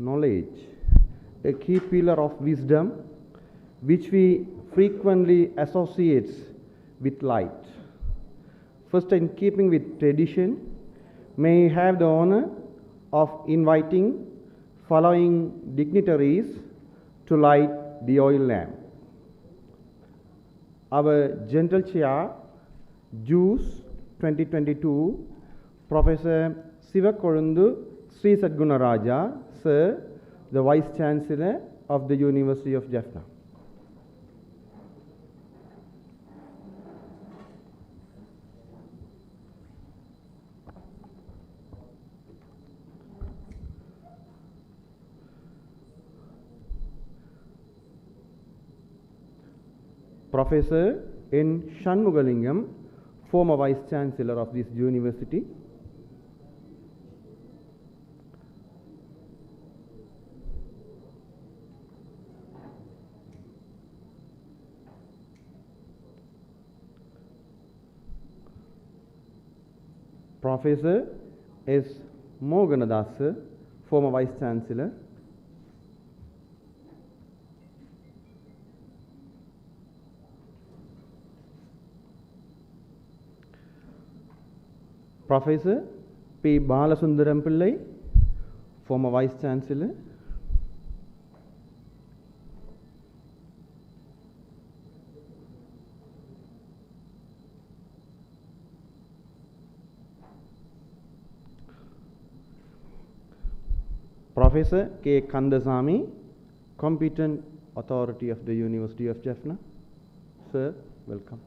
knowledge, a key pillar of wisdom, which we frequently associate with light. First, in keeping with tradition, may I have the honor of inviting following dignitaries to light the oil lamp. Our General Chair, Juice 2022, Professor Sivakolundu Sri Sadgunaraja, Sir, the Vice Chancellor of the University of Jaffna. Professor N. Shanmugalingam, former Vice Chancellor of this university. Professor S. Moganadasa, former Vice Chancellor. Professor P. Balasundaram Pillai, former Vice Chancellor. Professor K. Kandasamy, competent authority of the University of Jaffna. Sir, welcome.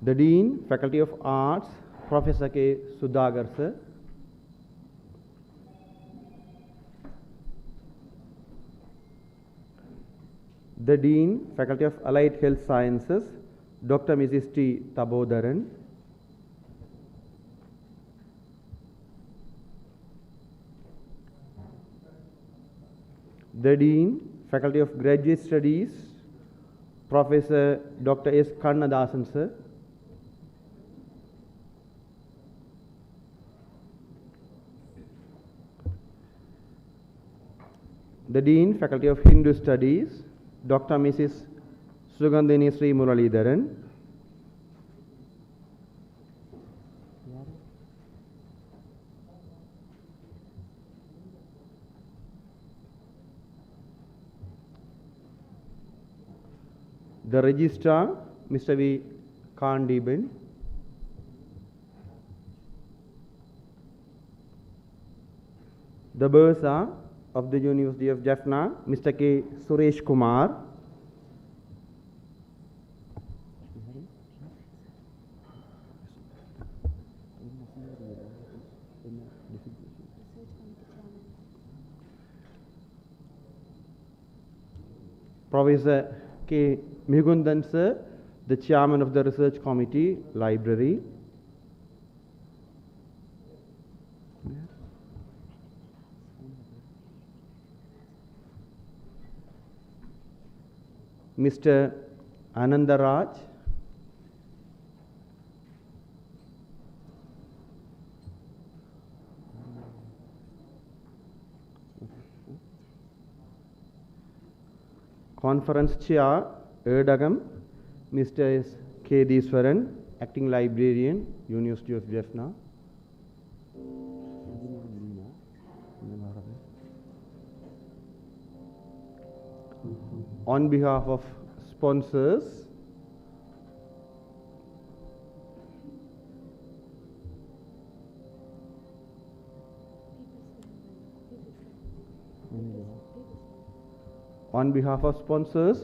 The Dean, Faculty of Arts, Professor K. Sudagar, sir. The Dean, Faculty of Allied Health Sciences, Dr. Mrs. T. Tabodaran. The Dean, Faculty of Graduate Studies, Professor Dr. S. Kannadasan, sir. The Dean, Faculty of Hindu Studies, Dr. Mrs. Sugandhini Sri Muralidharan. The Registrar, Mr. V. Kandiben. The Bursar of the University of Jaffna, Mr. K. Suresh Kumar. Professor K. Migundan, sir, the Chairman of the Research Committee, Library. Mr. Anandaraj. Conference Chair, Erdagam, Mr. S. K. Deeswaran, Acting Librarian, University of Jaffna. On behalf of sponsors,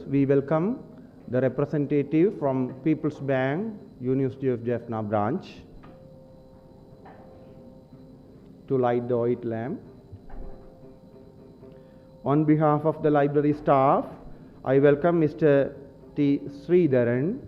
we welcome the representative from People's Bank, University of Jaffna branch, to light the oil lamp. On behalf of the library staff, I welcome Mr. T. Sridharan.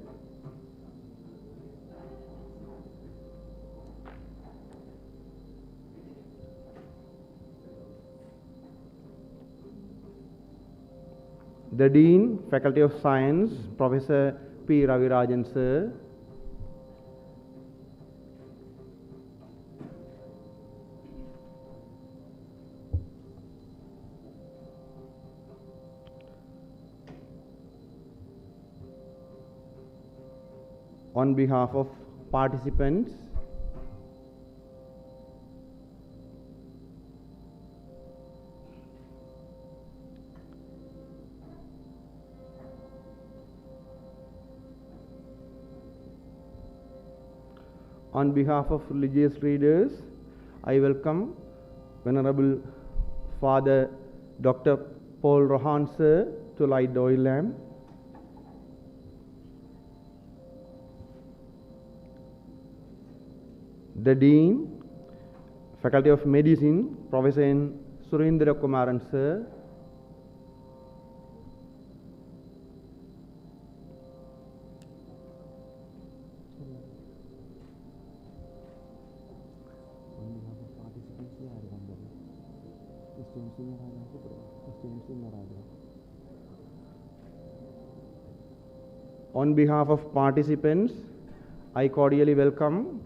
The Dean, Faculty of Science, Professor P. Ravirajan Sir. On behalf of participants, on behalf of religious leaders, I welcome Venerable Father Dr. Paul Rohan Sir to light the oil lamp. The Dean, Faculty of Medicine, Professor N. Surendra Kumaran Sir. On behalf of participants, I cordially welcome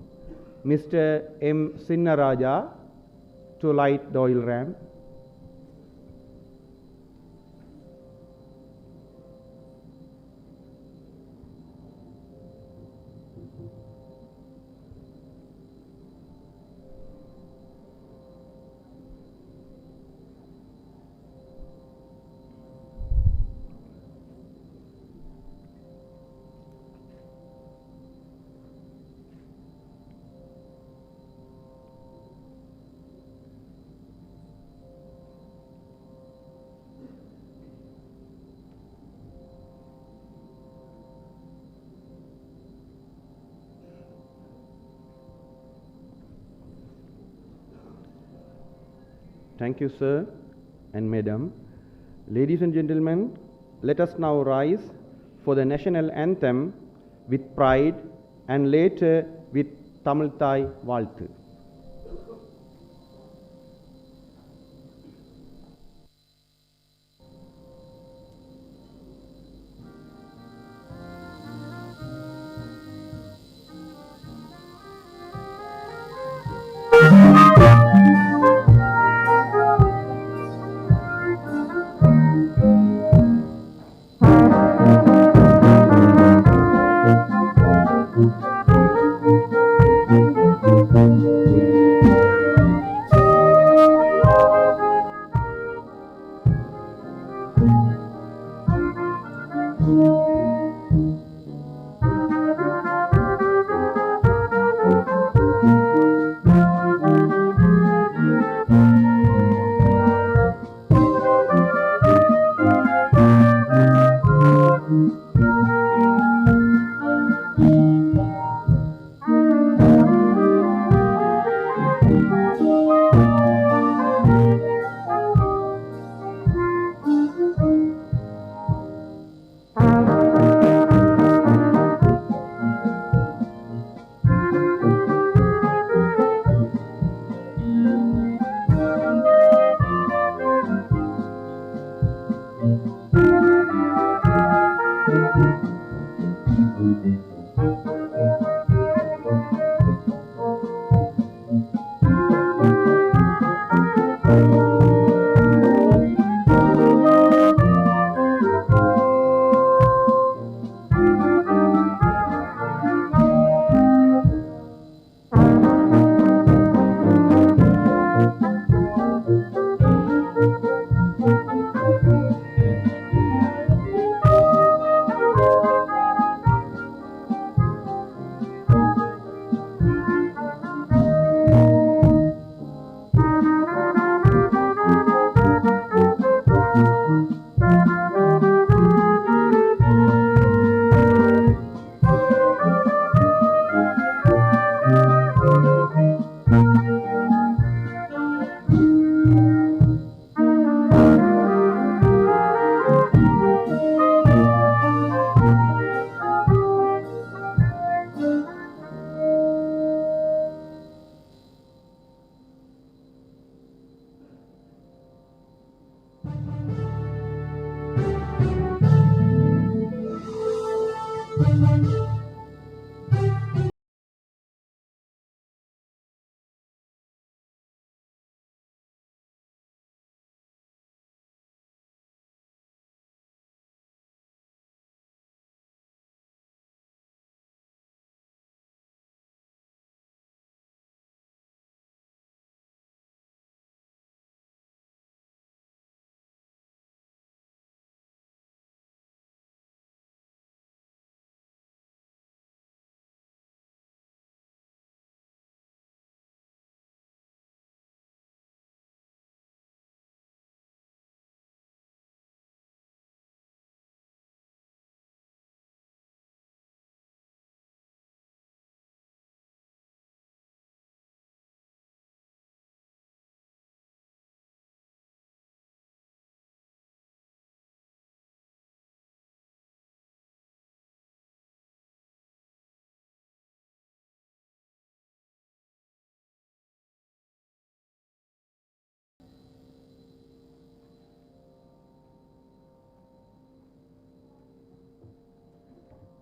Mr. M. Sinnaraja to light the oil lamp. Thank you, sir and madam. Ladies and gentlemen, let us now rise for the national anthem with pride and later with Tamil Thai Valthu.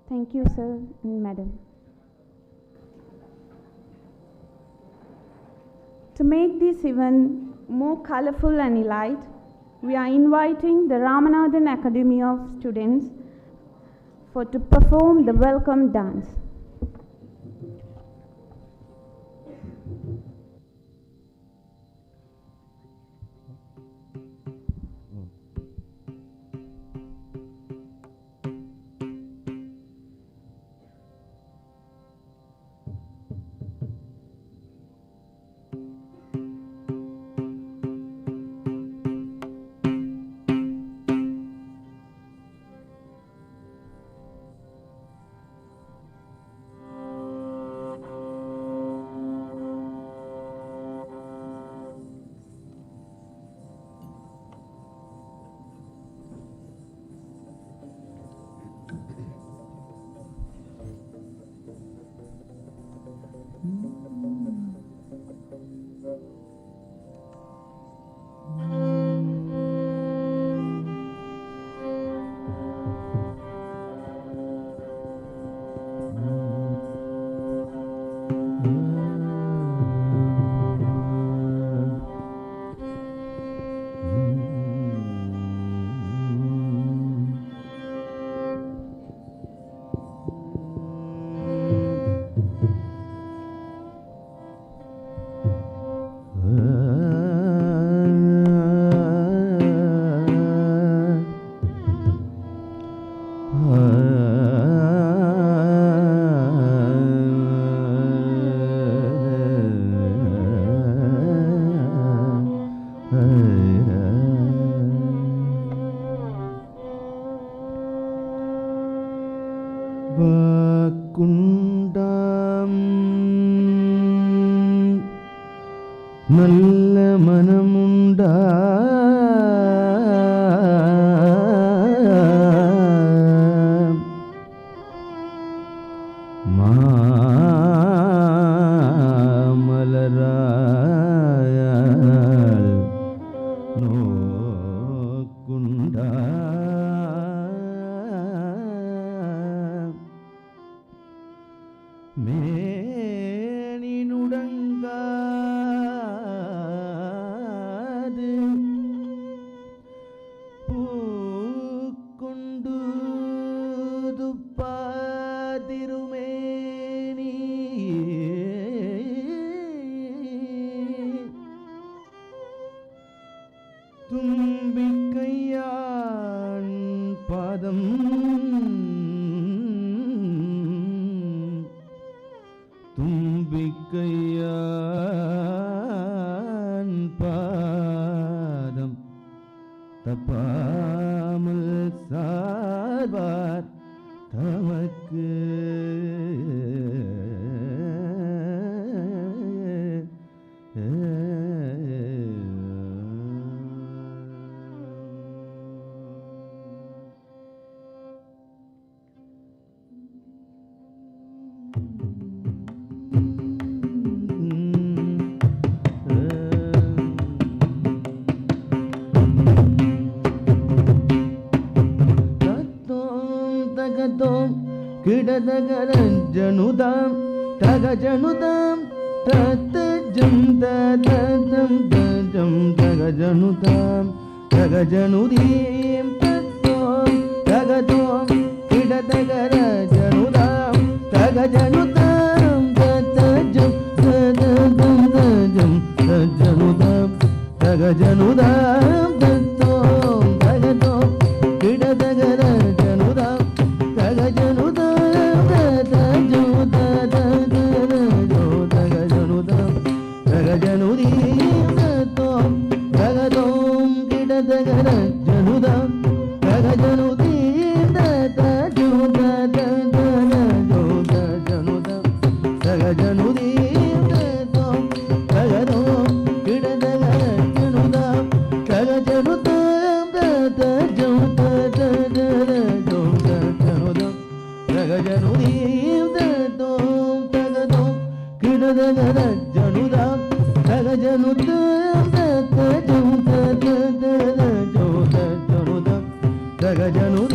Thank you, sir and madam. To make this event more colorful and elite, we are inviting the Ramanathan Academy of Students to perform the welcome dance. நல்ல மனமுண்டா மாமலராயால் நோக்குண்டா மேனினுடங்காது பூக்கொண்டு துப்பாதிருமேனி தும்பிக்கையான் பாதம் தும்பிக்கையான் பாதம் தப்பாமல் சார்பார் தமக்கு கிடதகரஞ்சனுதாம் தகஜனுதாம் தத்தஜம் ததம் தஜம் தகஜனுதாம் தகஜனுதீம் தத்தோம் தகதோம் கிடதகரஞ்சனுதாம் தகஜனுதாம் தத்தஜம் ததம் தஜம் தஜனுதாம் தகஜனுதாம் தத்தோம் தகதோம் கிடதகரஞ்சனுதாம் Janu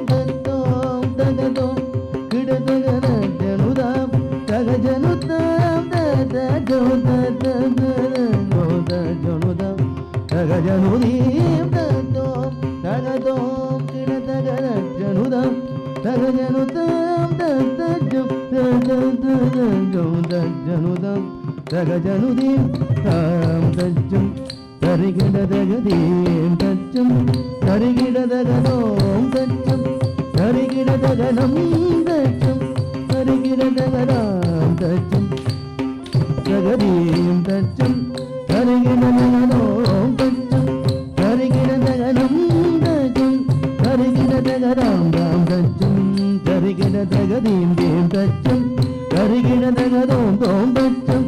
தத்தோம் தகதோம் கிடதகர ஜனுதாம் தகஜனுதாம் தகஜனுதாம் தகஜனுதீம் தத்தோம் தகதோம் கிடதகர ஜனுதாம் தகஜனுதாம் தத்தஜம் தஜனுதாம் தகஜனுதீம் தாம் தஜம் தரிகிடதகதீம் தச்சம் தரிகிடதகதோம் தச்சம் தரிகிடதகனம் தச்சம் தரிகிடதகதாம் தச்சம் தகதீம் தச்சம் தரிகிடதகதோம் தச்சம் தரிகிடதகனம் தச்சம் தரிகிடதகதாம் தாம் தச்சம் தரிகிடதகதீம் theme தச்சம் தரிகிடதகதோம் தோம் தச்சம்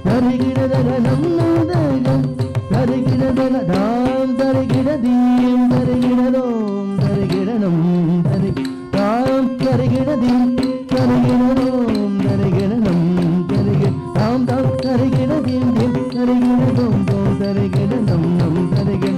தரிகிடதகனம் தச்சம் தரிகிடதகதாம் தரிகிடதீம் தரிகிடதோம் தரிகிடனம் தரி தாம் தரிகிடதீம் தரிகிடதோம் தரிகிடனம் தரிகிடாம் தாம் தரிகிடதீம் தீம் தரிகிடதோம் தோம் தரிகிடனம் நம் தரிகிட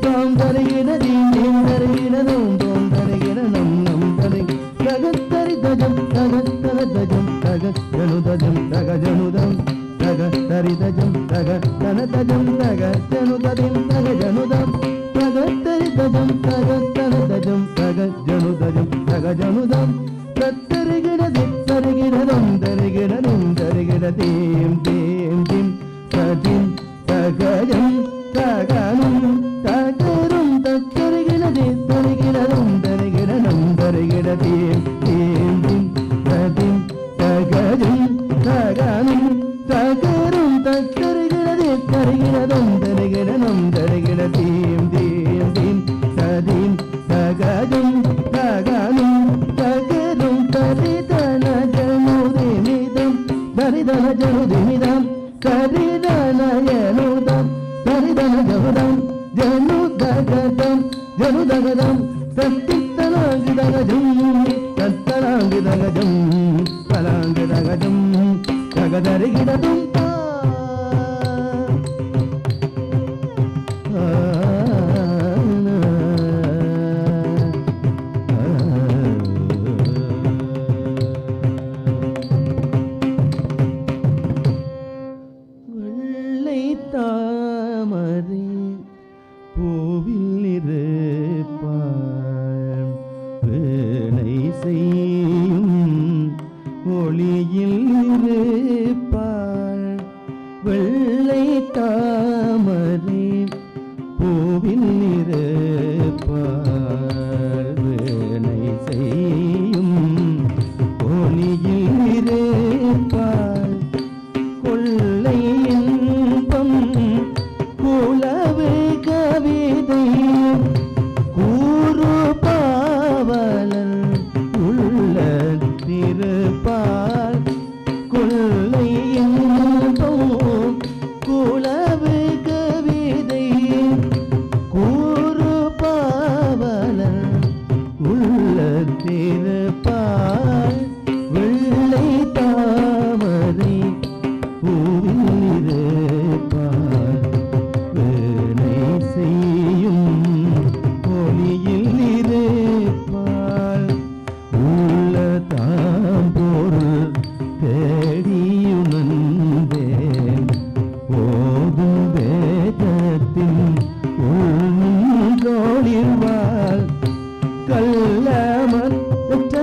தாம் தரிகிடதீம் தீம் தரிகிடதோம் தோம் தரிகிடனம் நம் தரி தகத்தரி தஜம் தகத்தர தஜம் தகஜனுதஜம் தகஜனுதம் தகதரிதஜம் தகதனதஜம் தகஜனுததிம் தகஜனுதம் தகதரிதஜம் தகதனதஜம் தகஜனுதஜம் தகஜனுதம் தத்தரிகிடதி தரிகிடதம் தரிகிடதும் தரிகிடதீம் தீம் தீம் ததிம் தகஜம் தகனும் தகரும் தத்தரிகிடதி தரிகிடதும் தரிகிடனம் தரிகிடதீம் தீம் தீம் ததிம் தகஜம் தகனும் தகரும் தத்தரிகிடதி தரிகிடதும் தரிகிடனம் தரிகிடதீம் தீம் தீம் ததீம் தகஜம் தகனும் தகரும் தரிதன ஜனுதிமிதம் தரிதன ஜனுதிமிதம் கரிதனயனுதம் தரிதன ஜகுதம் ஜனுதகதம் ஜனுதகதம் தத்தித்தனாங்கிதகஜம் தத்தனாங்கிதகஜம் பலாங்கிதகஜம் தகதரிகிடதும் வெள்ளை தாமரை பூவில் இருப்பாள் வேலை செய்யும் ஒளியில் இருப்பாள் வெள்ளை தாமரை பூவில் இருப்பாள் வேலை செய்யும் ஒளியில் இருப்பாள் கொள்ளை இன்பம் குலவு கவிதை கூறு பாவலன் உள்ள திருப்பால் கொள்ளை இன்பம் குலவு கவிதை கூறு பாவலன் உள்ள திருப்பால் வெள்ளை தாமரை பூவில் இருப்பாள் வேலை செய்யும் ஒளியில் இருப்பாள் உள்ள தாம் பொருள் தேடியுணர்ந்தேன் ஓதும் வேதத்தின் உள்நின்றோளிர்வாள் கள்ளமற்ற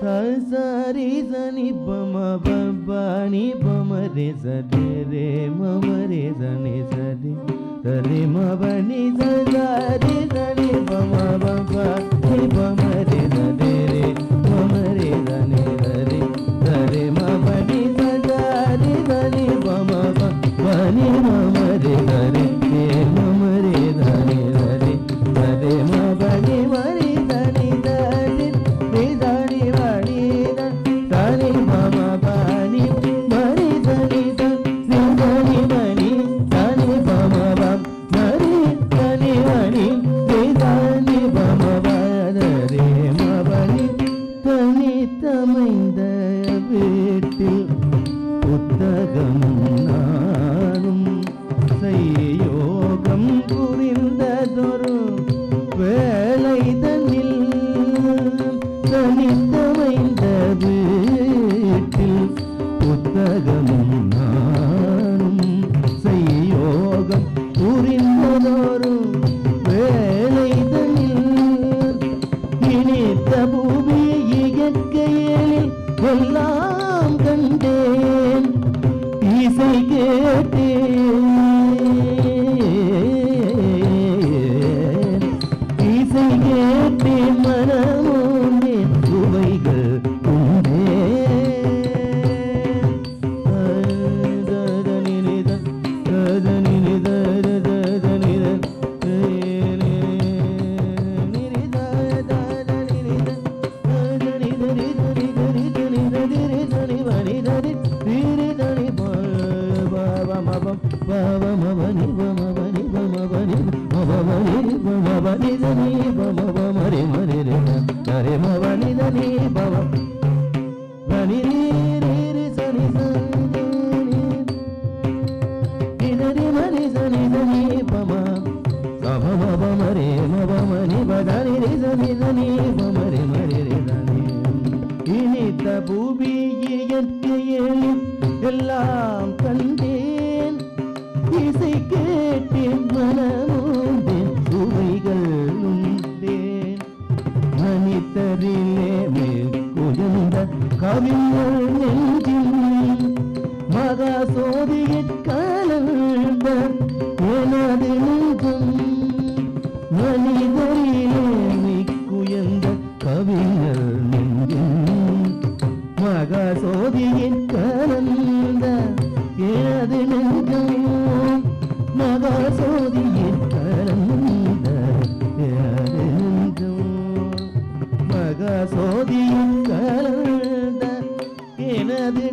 Sari sani bama bani bama re sade re mama re sani sade sade ma bani sari sani bama bani bama re sade re mama re sani sade sade ma bani sari sani bama bani mama re sade re mama re sani sade sade ma bani mari sani sade re sani bani sani mama bani mari sani sani sani bani sani mama mari sani bani re sani mama re ma bani தனி தமைந்த வீட்டில் புத்தகம் நானும் செய்யோகம் புரிந்ததொரு வேலை தன்னில் தனித்தமைந்த வீட்டில் புத்தகம் நானும் செய்யோகம் புரிந்ததொரு வேலை தன்னில் இனித்த பூமி இயற்கையில் எல்லாம் கண்டேன் இசை கேட்டேன் இசை கேட்டேன் மனமோனே சுவைகள் இனித்த பூமி இயற்கையில் எல்லாம் கண்டேன் இசை கேட்டேன் மனமோந்தேன் சுவைகள் உண்டேன் மனிதரிலே மேல் குயர்ந்த கவிஞர் நெஞ்சில் மகா சோதியற் கலந்த எனது நெஞ்சம் மனிதரிலே மிக்குயர்ந்த கவிஞர் நெஞ்சில் மகா சோதியற் கலந்த எனது நெஞ்சம் மகா சோதியற் கலந்த எனது நெஞ்சம் மகா சோதியற் கலந்த எனது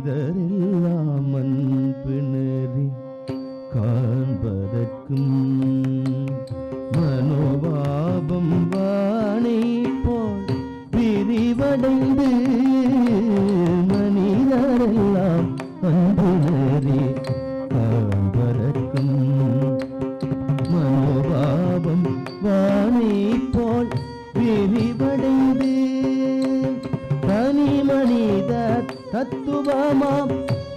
மனிதரெல்லாம் அன்பு நெறி காண்பதற்கும் மனோபாவம் வானை போல் விரிவடைந்து மனிதரெல்லாம் எல்லாம் அன்பு நெறி பறக்கும் மனோபாவம் வானை போல் விரிவடைந்து தனி மனித தத்துவமாம்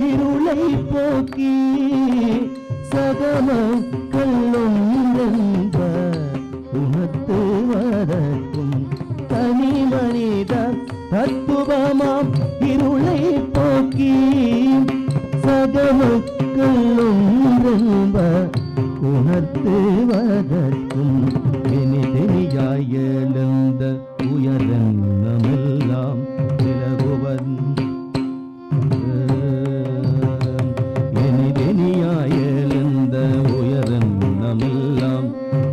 இருளை போக்கி சகமக்கள் ஒன்றென்ப உணர்த்துவதற்கும் தனி மனித தத்துவமாம் இருளை போக்கி சகமக்கள் ஒன்றென்ப உணர்த்துவதற்கும் இனிதெனியாய் எழுந்த உயரெண்ணமெல்லாம் விலகுவன் இனிதெனியாய் எழுந்த உயரெண்ணமெல்லாம்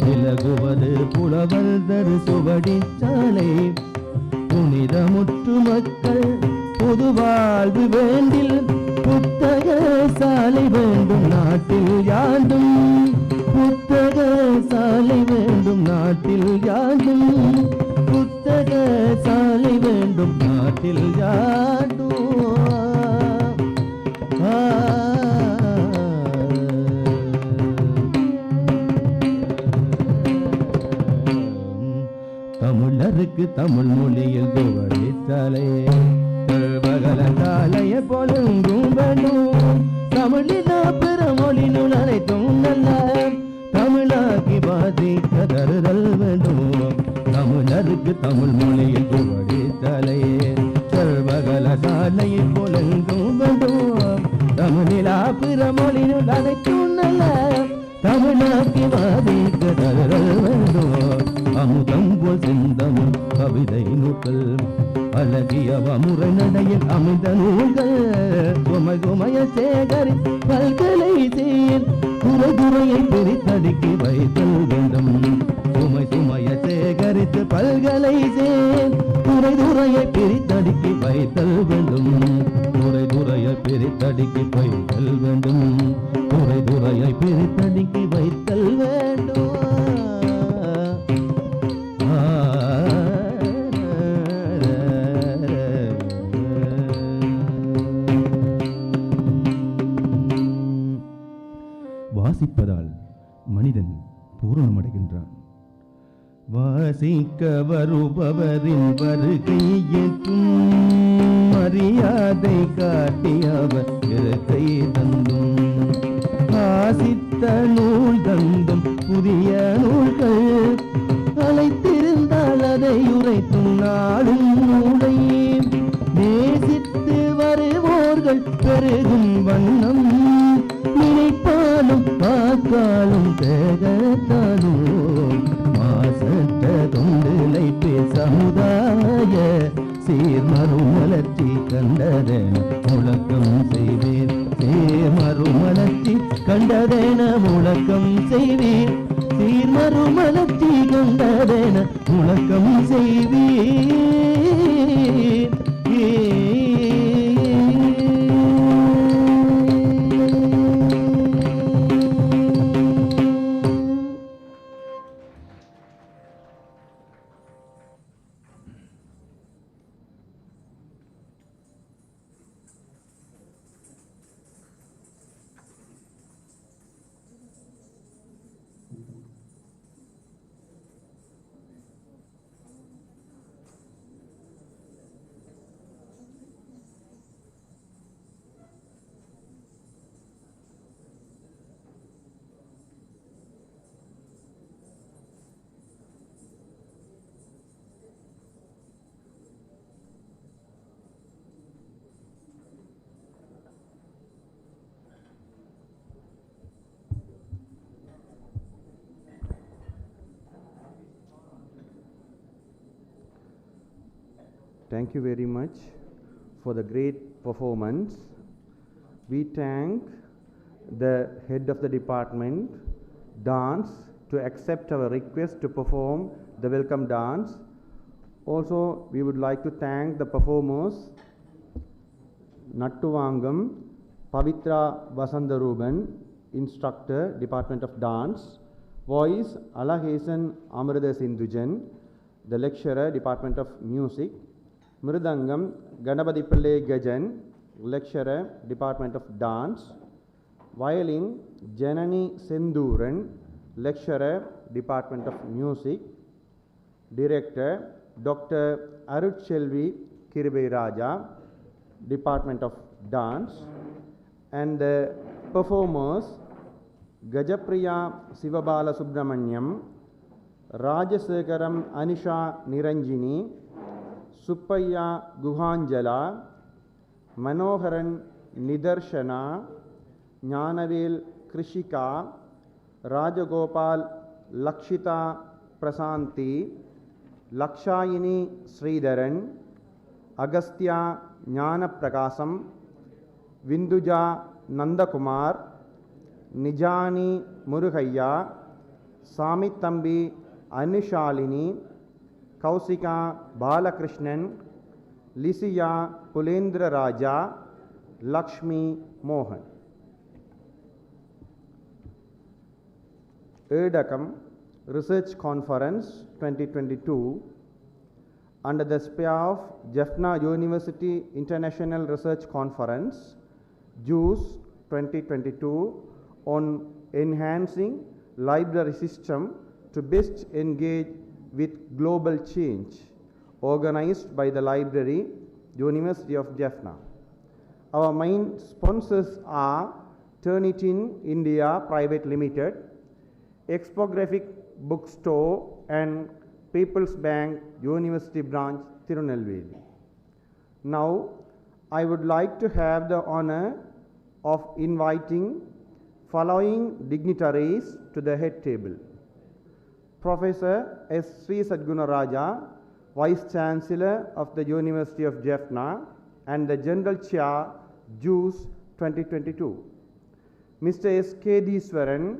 விலகுவது புலவர் தரு சுவடிச்சாலை புனிதமுற்று மக்கள் பொது வாழ்வு வேண்டில் புத்தக சாலை வேண்டும் நாட்டில் யாண்டும் புத்தக சாலை வேண்டும் நாட்டில் யாண்டும் புத்தக சாலை வேண்டும் நாட்டில் யாண்டும் தமிழருக்கு தமிழ் மொழியில் துவழித்தாலே பகலந்தாலைய பொழுங்கும் வேண்டும் தமிழில் பிற மொழி நூல் அனைத்தும் நல்ல தமிழாக்கி பாதிக்க தருதல் வேண்டும் தமிழருக்கு தமிழ் மொழியில் துவழித்தாலே பகலந்தாலைய பொழுங்கும் வேண்டும் தமிழில் பிற மொழி நூல் அனைத்தும் நல்ல தமிழாக்கி பாதிக்க தருதல் வேண்டும் அமுதம் போல் சிந்தமும் கவிதை நூல்கள் அழகிய முறை நடையில் அமைந்த நூல்கள் சுமை சுமைய சேகரி பல்கலை சேர் துறையை பிரித்தடுக்கி வைத்தல் வேண்டும் சுமை சுமைய சேகரித்து பல்கலை சேர் துறையை பிரித்தடுக்கி வைத்தல் வேண்டும் துறையை பிரித்தடுக்கி வைத்தல் வேண்டும் துறையை பிரித்தடுக்கி வைத்தல் வேண்டும் வாசிப்பதால் மனிதன் பூரணமடைகின்றான் வாசிக்க வருபவரின் வருகை ஏற்றும் மரியாதை காட்டியவர் இருக்கை தந்தும் வாசித்த நூல் தந்தும் புதிய நூல்கள் அழைத்திருந்தால் அதை உரைத்தும் நாளும் நூலை நேசித்து வருவோர்கள் பெருகும் வண்ணம் நினைப்பாலும் பார்த்தாலும் தேகத்தாலும் மாசற்ற தொண்டிலை சமுதாய சீர்மறுமலர்ச்சி கண்டதென முழக்கம் செய்வேன் சீர்மறுமலர்ச்சி கண்டதென முழக்கம் செய்வேன் சீர்மறுமலர்ச்சி கண்டதென முழக்கம் செய்வேன் Thank you very much for the great performance. We thank the head of the department, dance, to accept our request to perform the welcome dance. Also, we would like to thank the performers, Nattuvangam, Pavitra Vasandaruban, instructor, Department of Dance, voice, Alahesan Amrita Sindhujan, the lecturer, Department of Music, Mridangam, Ganapati Pillai Gajan, lecturer, Department of Dance. Violin, Janani Senduran, lecturer, Department of Music. Director, Dr. Arutchelvi Kiribai Raja, Department of Dance. And the performers, Gajapriya Sivabala Subramanyam, Rajasekaram Anisha Niranjini, Suppaya Guhanjala, Manoharan Nidarshana, Jnanavel Krishika, Rajagopal Lakshita Prasanti, Lakshayini Sridharan, Agastya Jnana Prakasam, Vinduja Nandakumar, Nijani Muruhaya, Samithambi Anishalini, Kausika Balakrishnan, Lisiya Pulendra Raja, Lakshmi Mohan. ETAKAM Research Conference 2022 under the sphere of Jaffna University International Research Conference, JUICE 2022, on enhancing library system to best engage with global change, organized by the Library, University of Jaffna. Our main sponsors are Turnitin India Private Limited, Expographic Bookstore and People's Bank University Branch, Tirunelveli. Now, I would like to have the honor of inviting following dignitaries to the head table. Professor S. Sri Sadguna Raja, Vice Chancellor of the University of Jaffna and the General Chair, JUICE 2022. Mr. S. K. Deeswaran,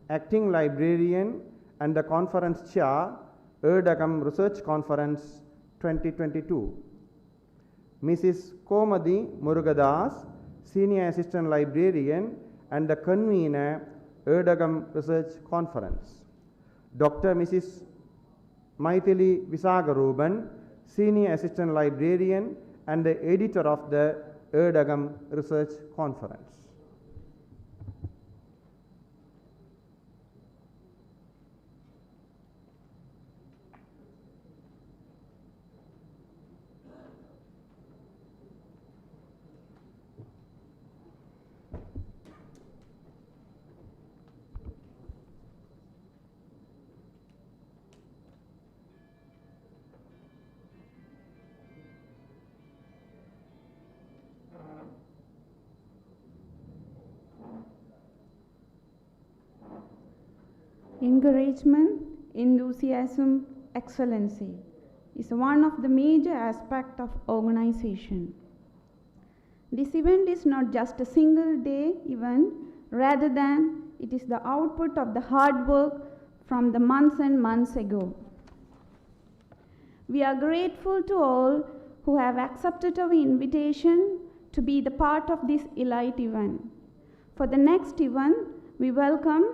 Acting Librarian and the Conference Chair, ETAKAM Research Conference 2022. Mrs. Komadi Murugadas, Senior Assistant Librarian and the Convener, ETAKAM Research Conference. Dr. Mrs. Maithili Visagaruban, Senior Assistant Librarian and the Editor of the ETAKAM Research Conference. Encouragement, enthusiasm, excellency is one of the major aspects of organization. This event is not just a single day event, rather than it is the output of the hard work from the months and months ago. We are grateful to all who have accepted our invitation to be the part of this elite event. For the next event, we welcome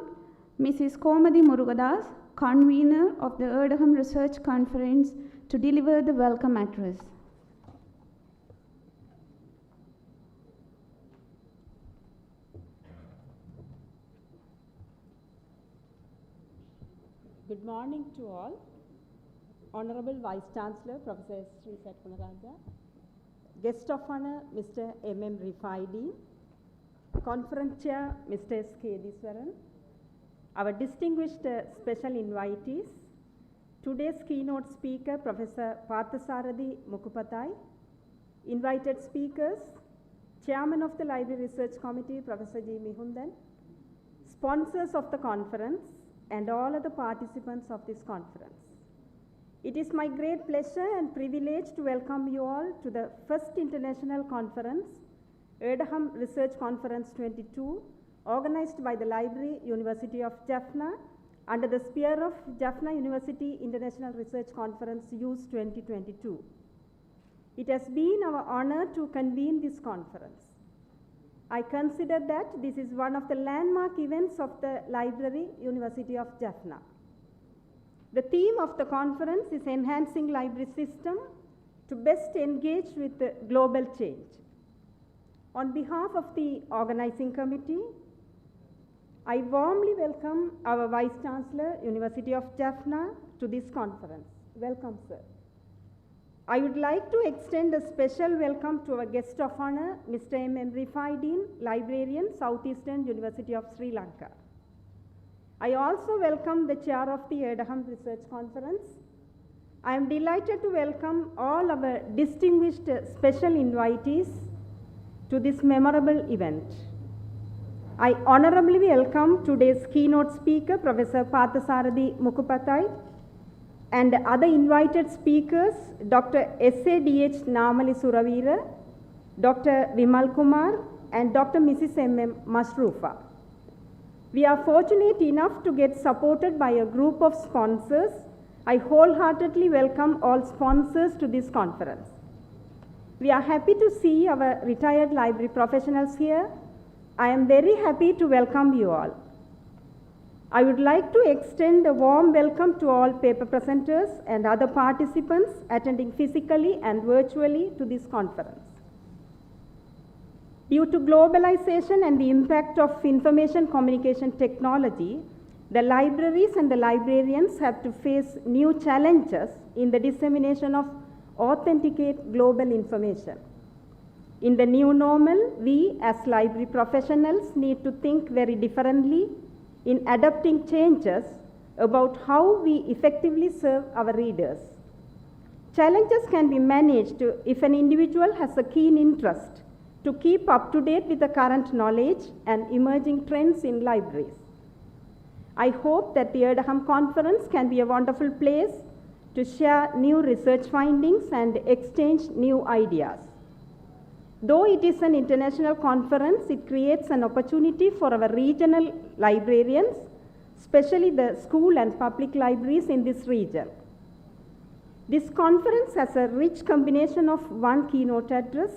Mrs. Komadi Murugadas, convener of the ETAKAM Research Conference, to deliver the welcome address. Good morning to all. Honorable Vice Chancellor, Professor Sri Sadguna Raja, Guest of Honor, Mr. M.M. Rifaidi, Conference Chair, Mr. S. K. Deeswaran, our distinguished special invitees, today's keynote speaker, Professor Parthasarathi Mukupattai, invited speakers, Chairman of the Library Research Committee, Professor G. Mihundan, sponsors of the conference, and all other participants of this conference. It is my great pleasure and privilege to welcome you all to the first international conference, ETAKAM Research Conference 22, organized by the Library, University of Jaffna, under the sphere of Jaffna University International Research Conference, JUICE 2022. It has been our honor to convene this conference. I consider that this is one of the landmark events of the Library, University of Jaffna. The theme of the conference is Enhancing Library System to Best Engage with Global Change. On behalf of the organizing committee, I warmly welcome our Vice Chancellor, University of Jaffna, to this conference. Welcome, sir. I would like to extend a special welcome to our guest of honor, Mr. M.M. Rifaideen, Librarian, Southeastern University of Sri Lanka. I also welcome the chair of the ETAKAM Research Conference. I am delighted to welcome all our distinguished special invitees to this memorable event. I honorably welcome today's keynote speaker, Professor Parthasarathi Mukupattai, and other invited speakers, Dr. S.A.D.H. Namali Suravira, Dr. Vimal Kumar, and Dr. Mrs. M.M. Mashroofa. We are fortunate enough to get supported by a group of sponsors. I wholeheartedly welcome all sponsors to this conference. We are happy to see our retired library professionals here. I am very happy to welcome you all. I would like to extend a warm welcome to all paper presenters and other participants attending physically and virtually to this conference. Due to globalization and the impact of information communication technology, the libraries and the librarians have to face new challenges in the dissemination of authenticate global information. In the new normal, we as library professionals need to think very differently in adapting changes about how we effectively serve our readers. Challenges can be managed if an individual has a keen interest to keep up to date with the current knowledge and emerging trends in libraries. I hope that the ETAKAM conference can be a wonderful place to share new research findings and exchange new ideas. Though it is an international conference, it creates an opportunity for our regional librarians, especially the school and public libraries in this region. This conference has a rich combination of one keynote address,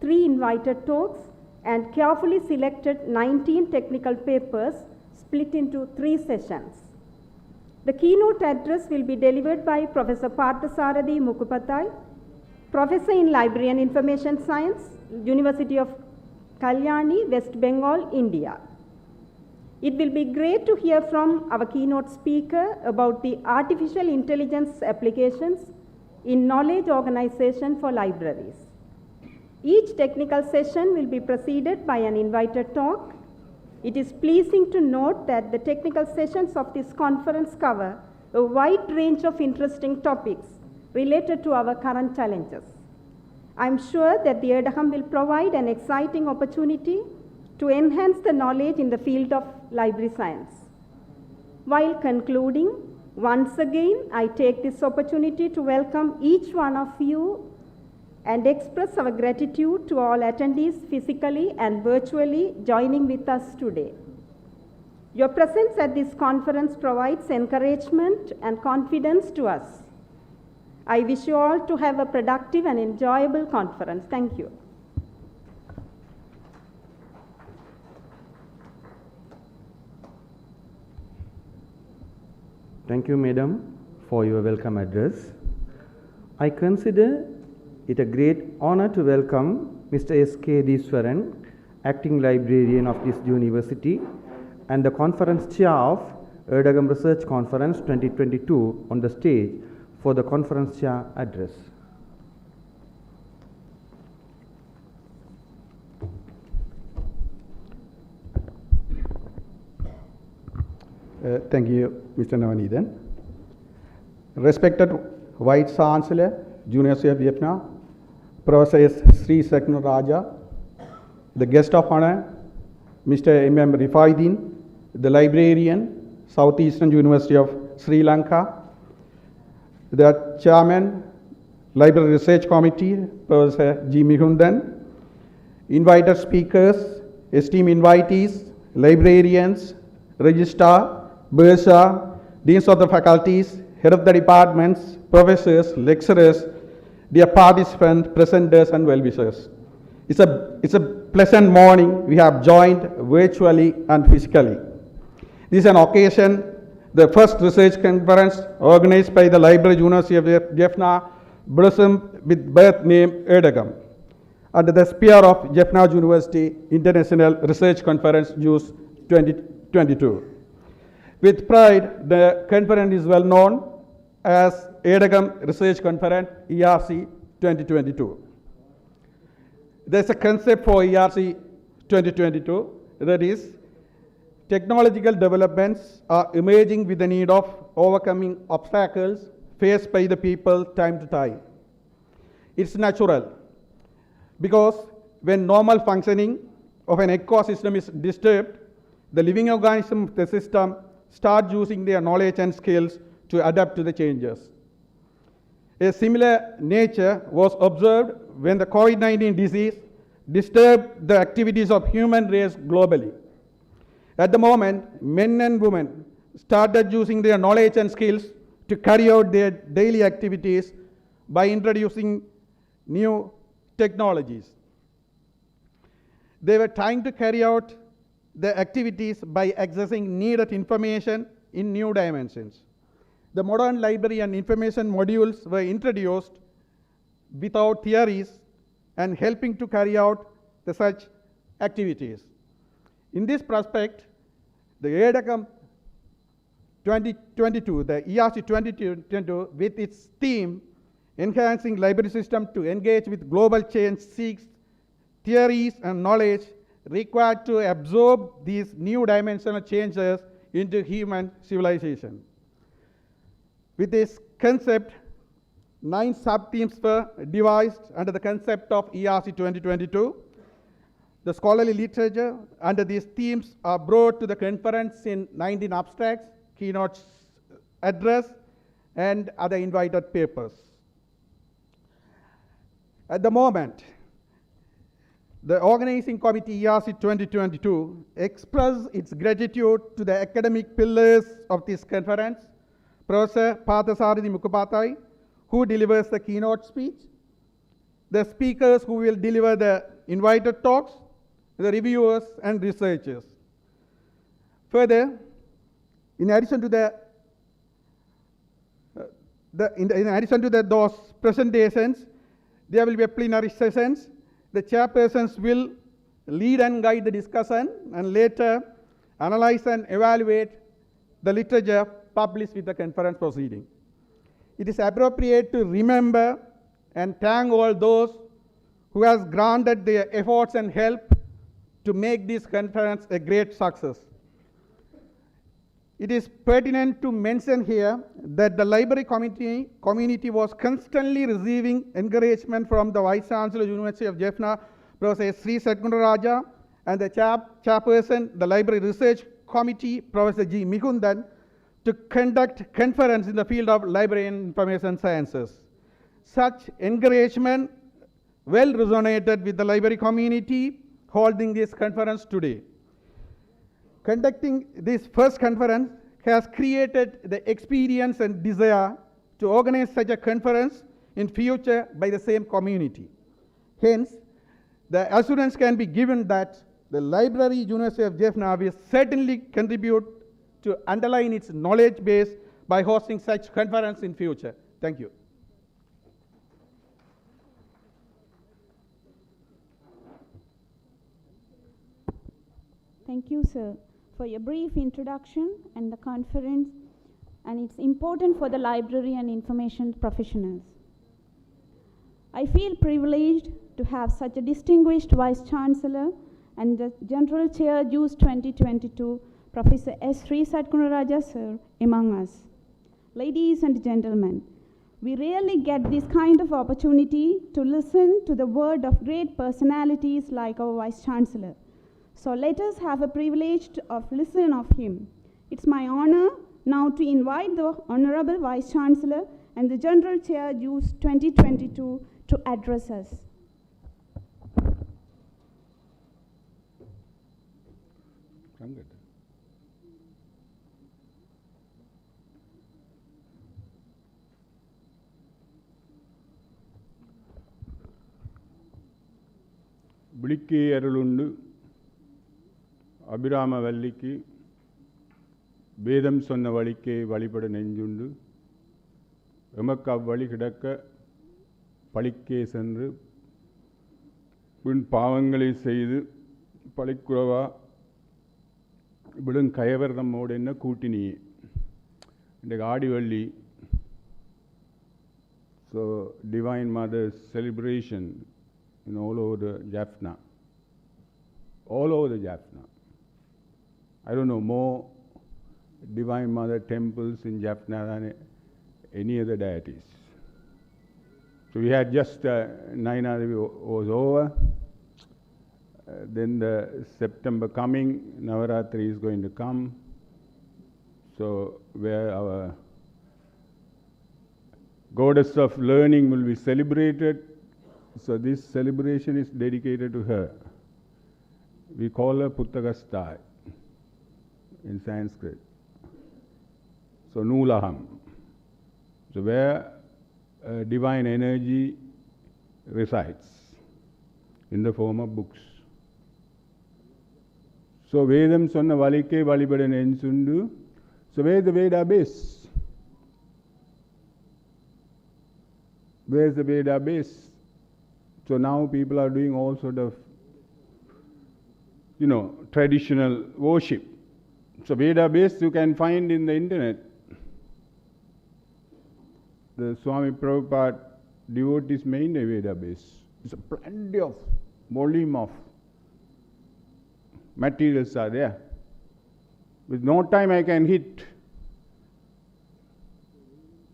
3 invited talks, and carefully selected 19 technical papers split into 3 sessions. The keynote address will be delivered by Professor Parthasarathi Mukupattai, Professor in Library and Information Science, University of Kalyani, West Bengal, India. It will be great to hear from our keynote speaker about the artificial intelligence applications in knowledge organization for libraries. Each technical session will be preceded by an invited talk. It is pleasing to note that the technical sessions of this conference cover a wide range of interesting topics related to our current challenges. I am sure that the ETAKAM will provide an exciting opportunity to enhance the knowledge in the field of library science. While concluding, once again, I take this opportunity to welcome each one of you and express our gratitude to all attendees physically and virtually joining with us today. Your presence at this conference provides encouragement and confidence to us. I wish you all to have a productive and enjoyable conference. Thank you. Thank you, Madam, for your welcome address. I consider it a great honor to welcome Mr. S.K. Deeswaran, Acting Librarian of this university, and the Conference Chair of ETAKAM Research Conference 2022 on the stage for the Conference Chair address. Thank you, Mr. Navanithan. Respected Vice Chancellor, University of Jaffna, Professor S. Sri Sakna Raja, the guest of honor, Mr. M.M. Rifaideen, the librarian, Southeastern University of Sri Lanka, the chairman, Library Research Committee, Professor G. Mihundan, invited speakers, esteemed invitees, librarians, registrar, bursar, deans of the faculties, head of the departments, professors, lecturers, dear participants, presenters, and well-wishers. It's a pleasant morning. We have joined virtually and physically. This is an occasion, the first research conference organized by the Library University of Jaffna, blossomed with birth name ETAKAM. under the sphere of Jaffna University International Research Conference JUICE 2022. With pride, the conference is well known as ETAKAM Research Conference ERC 2022. There is a concept for ERC 2022, that is, technological developments are emerging with the need of overcoming obstacles faced by the people time to time. It's natural, because when normal functioning of an ecosystem is disturbed, the living organisms of the system start using their knowledge and skills to adapt to the changes. A similar nature was observed when the COVID-19 disease disturbed the activities of human race globally. At the moment, men and women started using their knowledge and skills to carry out their daily activities by introducing new technologies. They were trying to carry out their activities by accessing needed information in new dimensions. The modern library and information modules were introduced without theories and helping to carry out the such activities. In this prospect, the ETAKAM 2022, the ERC 2022, with its theme, Enhancing Library System to Engage with Global Change, seeks theories and knowledge required to absorb these new dimensional changes into human civilization. With this concept, 9 sub-themes were devised under the concept of ERC 2022. The scholarly literature under these themes are brought to the conference in 19 abstracts, keynote address, and other invited papers. At the moment, the organizing committee ERC 2022 expresses its gratitude to the academic pillars of this conference, Professor Pathasarathi Mukhopathai, who delivers the keynote speech, the speakers who will deliver the invited talks, the reviewers and researchers. Further, in addition to those presentations, there will be plenary sessions. The chairpersons will lead and guide the discussion and later analyze and evaluate the literature published with the conference proceeding. It is appropriate to remember and thank all those who has granted their efforts and help to make this conference a great success. It is pertinent to mention here that the library community was constantly receiving encouragement from the Vice Chancellor, University of Jaffna, Professor Sri Satgunaraja, and the chairperson, the Library Research Committee, Professor G. Mikundan, to conduct conference in the field of library and information sciences. Such encouragement well resonated with the library community holding this conference today. Conducting this first conference has created the experience and desire to organize such a conference in future by the same community. Hence, the assurance can be given that the Library University of Jaffna will certainly contribute to underline its knowledge base by hosting such conference in future. Thank you. Thank you, sir, for your brief introduction and the conference, and it's important for the library and information professionals. I feel privileged to have such a distinguished Vice Chancellor and the General Chair JUICE 2022, Professor S. Sri Satgunaraja, sir, among us. Ladies and gentlemen, we rarely get this kind of opportunity to listen to the word of great personalities like our Vice Chancellor. So let us have a privilege of listen of him. It's my honor now to invite the Honorable Vice Chancellor and the General Chair JUICE 2022 to address us. விழிக்கே அருளுண்டு அபிராம வல்லிக்கு வேதம் சொன்ன வழிக்கே வழிபட நெஞ்சுண்டு எமக்கு அவ்வழி கிடக்க பழிக்கே சென்று வீண் பாவங்களை செய்து பழிக்குறவா விடும் கயவர் நம்மோடு என்ன கூட்டினியே இன்றைக்கு ஆடிவள்ளி. So Divine Mother's celebration in all over the Jaffna. All over the Jaffna. I don't know more Divine Mother temples in Jaffna than any other deities. So we had just Nainadevi was over. Then the September coming, Navaratri is going to come. So where our goddess of learning will be celebrated. So this celebration is dedicated to her. We call her Puttakastai in Sanskrit. So Noolaham. So where divine energy resides in the form of books. So Vedam sonna valike valibadan ensundu. So where is the Veda base? Where is the Veda base? So now people are doing all sort of, traditional worship. So Veda base you can find in the internet. The Swami Prabhupada devotees made a Veda base. It's a plenty of volume of materials are there. With no time I can hit.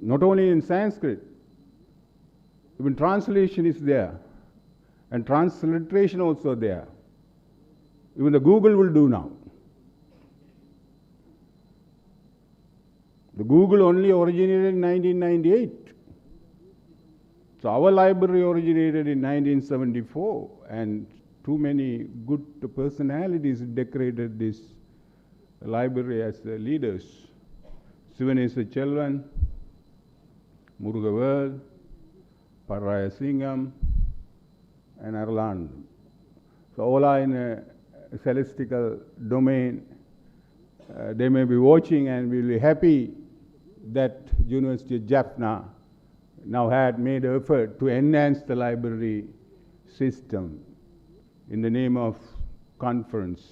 Not only in Sanskrit, even translation is there, and transliteration also there. Even the Google will do now. The Google only originated in 1998. So our library originated in 1974, and too many good personalities decorated this library as leaders. Sivanesa Chelvan, Murugavel, Paraya Singham, and Arland. So all are in a celestial domain. They may be watching and will be happy that University of Jaffna now had made an effort to enhance the library system in the name of conference.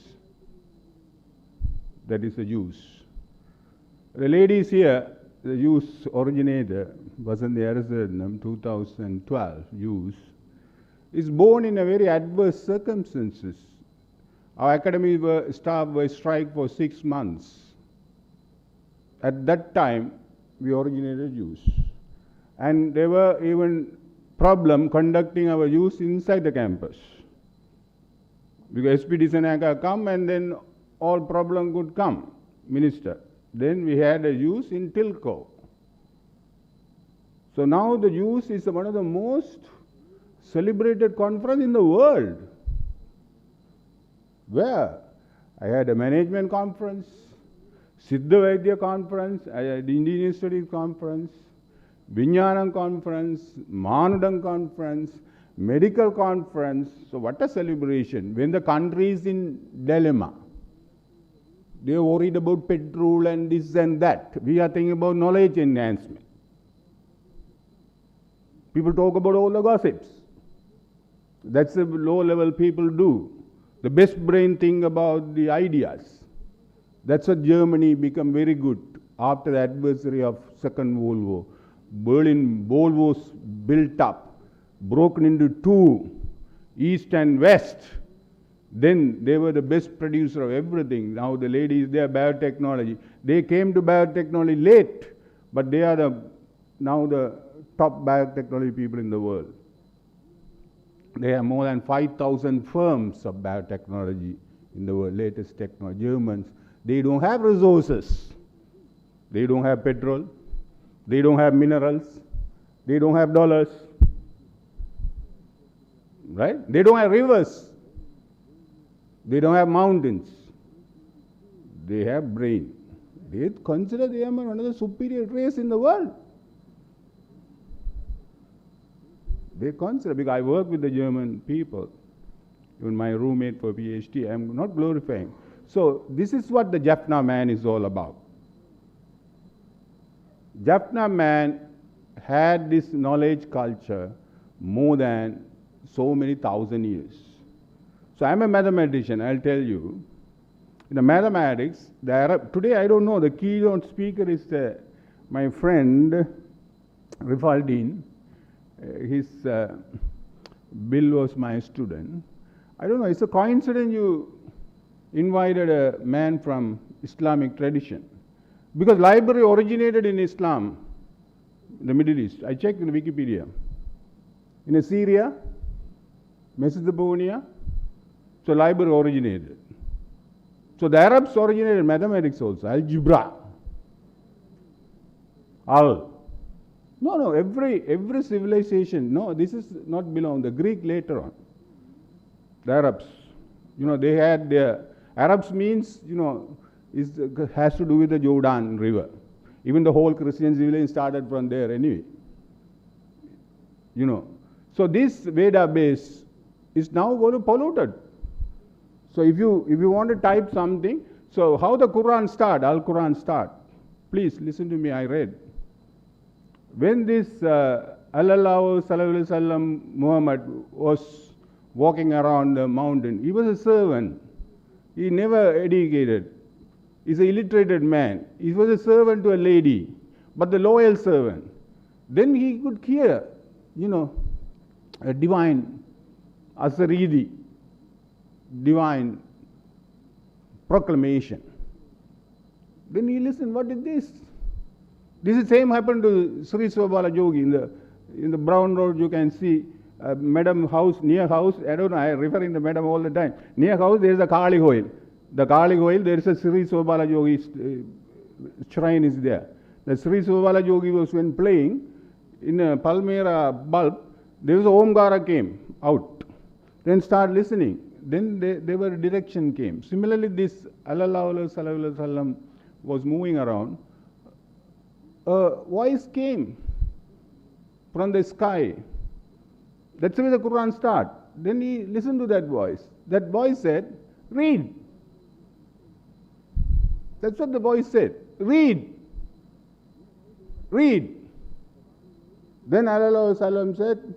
That is the use. The ladies here, the use originator, Vasanthi Arasadnam, 2012 use, is born in a very adverse circumstances. Our academy staff were strike for 6 months. At that time, we originated use. And there were even problem conducting our use inside the campus. Because SPD Senaka come and then all problem could come, minister. Then we had a use in Tilco. So now the use is one of the most celebrated conference in the world. Where I had a management conference, Siddha Vaidya conference, I had Indian Studies conference, Vinyanam conference, Manudam conference, medical conference. So what a celebration. When the country is in dilemma, they are worried about petrol and this and that. We are thinking about knowledge enhancement. People talk about all the gossips. That's the low-level people do. The best brain thing about the ideas. That's what Germany become very good after the adversary of Second World War. Berlin Wall was built up, broken into two, east and west. Then they were the best producer of everything. Now the ladies, they are biotechnology. They came to biotechnology late, but they are now the top biotechnology people in the world. They have more than 5,000 firms of biotechnology in the world, latest technology. Germans, they don't have resources. They don't have petrol. They don't have minerals. They don't have dollars. Right? They don't have rivers. They don't have mountains. They have brain. They consider they are one of the superior race in the world. They consider, because I work with the German people, even my roommate for PhD, I am not glorifying. So this is what the Jaffna man is all about. Jaffna man had this knowledge culture more than so many thousand years. So I'm a mathematician, I'll tell you. In the mathematics, today I don't know, the keynote speaker is my friend Rifaldin. His Bill was my student. I don't know, it's a coincidence you invited a man from Islamic tradition. Because library originated in Islam, the Middle East. I checked in Wikipedia. In Assyria, Mesopotamia, so library originated. So the Arabs originated mathematics also, algebra. No, every civilization, no, this is not belong, the Greek later on. The Arabs, they had their, Arabs means, has to do with the Jordan River. Even the whole Christian civilization started from there anyway. So this Veda base is now going to polluted. So if you want to type something, so how the Quran start, Al-Quran start. Please listen to me, I read. When this Sallallahu Alaihi Wasallam Muhammad was walking around the mountain, he was a servant. He never educated. He's an illiterated man. He was a servant to a lady, but the loyal servant. Then he could hear, a divine asaridi, divine proclamation. Then he listened, what is this? This is same happened to Sri Swabala Jogi. In the Brown Road you can see Madam house, near house, I don't know, I referring to Madam all the time. Near house there is a Kali Hoil. The Kali Hoil, there is a Sri Swabala Jogi shrine is there. The Sri Swabala Jogi was when playing in a Palmyra bulb, there was a Omkara came out. Then start listening. Then there were direction came. Similarly, this Sallallahu Alaihi Wasallam was moving around. A voice came from the sky. That's where the Quran start. Then he listened to that voice. That voice said, read. That's what the voice said. Read. Read. Then Allah said,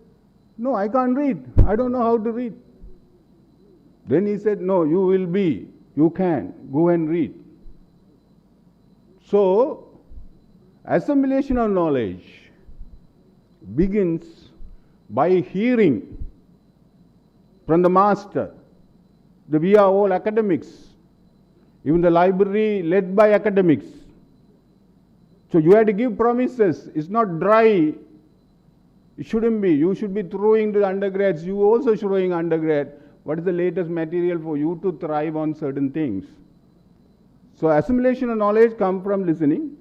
no, I can't read. I don't know how to read. Then he said, no, you will be. You can. Go and read. So, assimilation of knowledge begins by hearing from the master. We are all academics. Even the library led by academics. So you have to give promises. It's not dry. It shouldn't be. You should be throwing to the undergrads. You also showing undergrad. What is the latest material for you to thrive on certain things? So assimilation of knowledge comes from listening.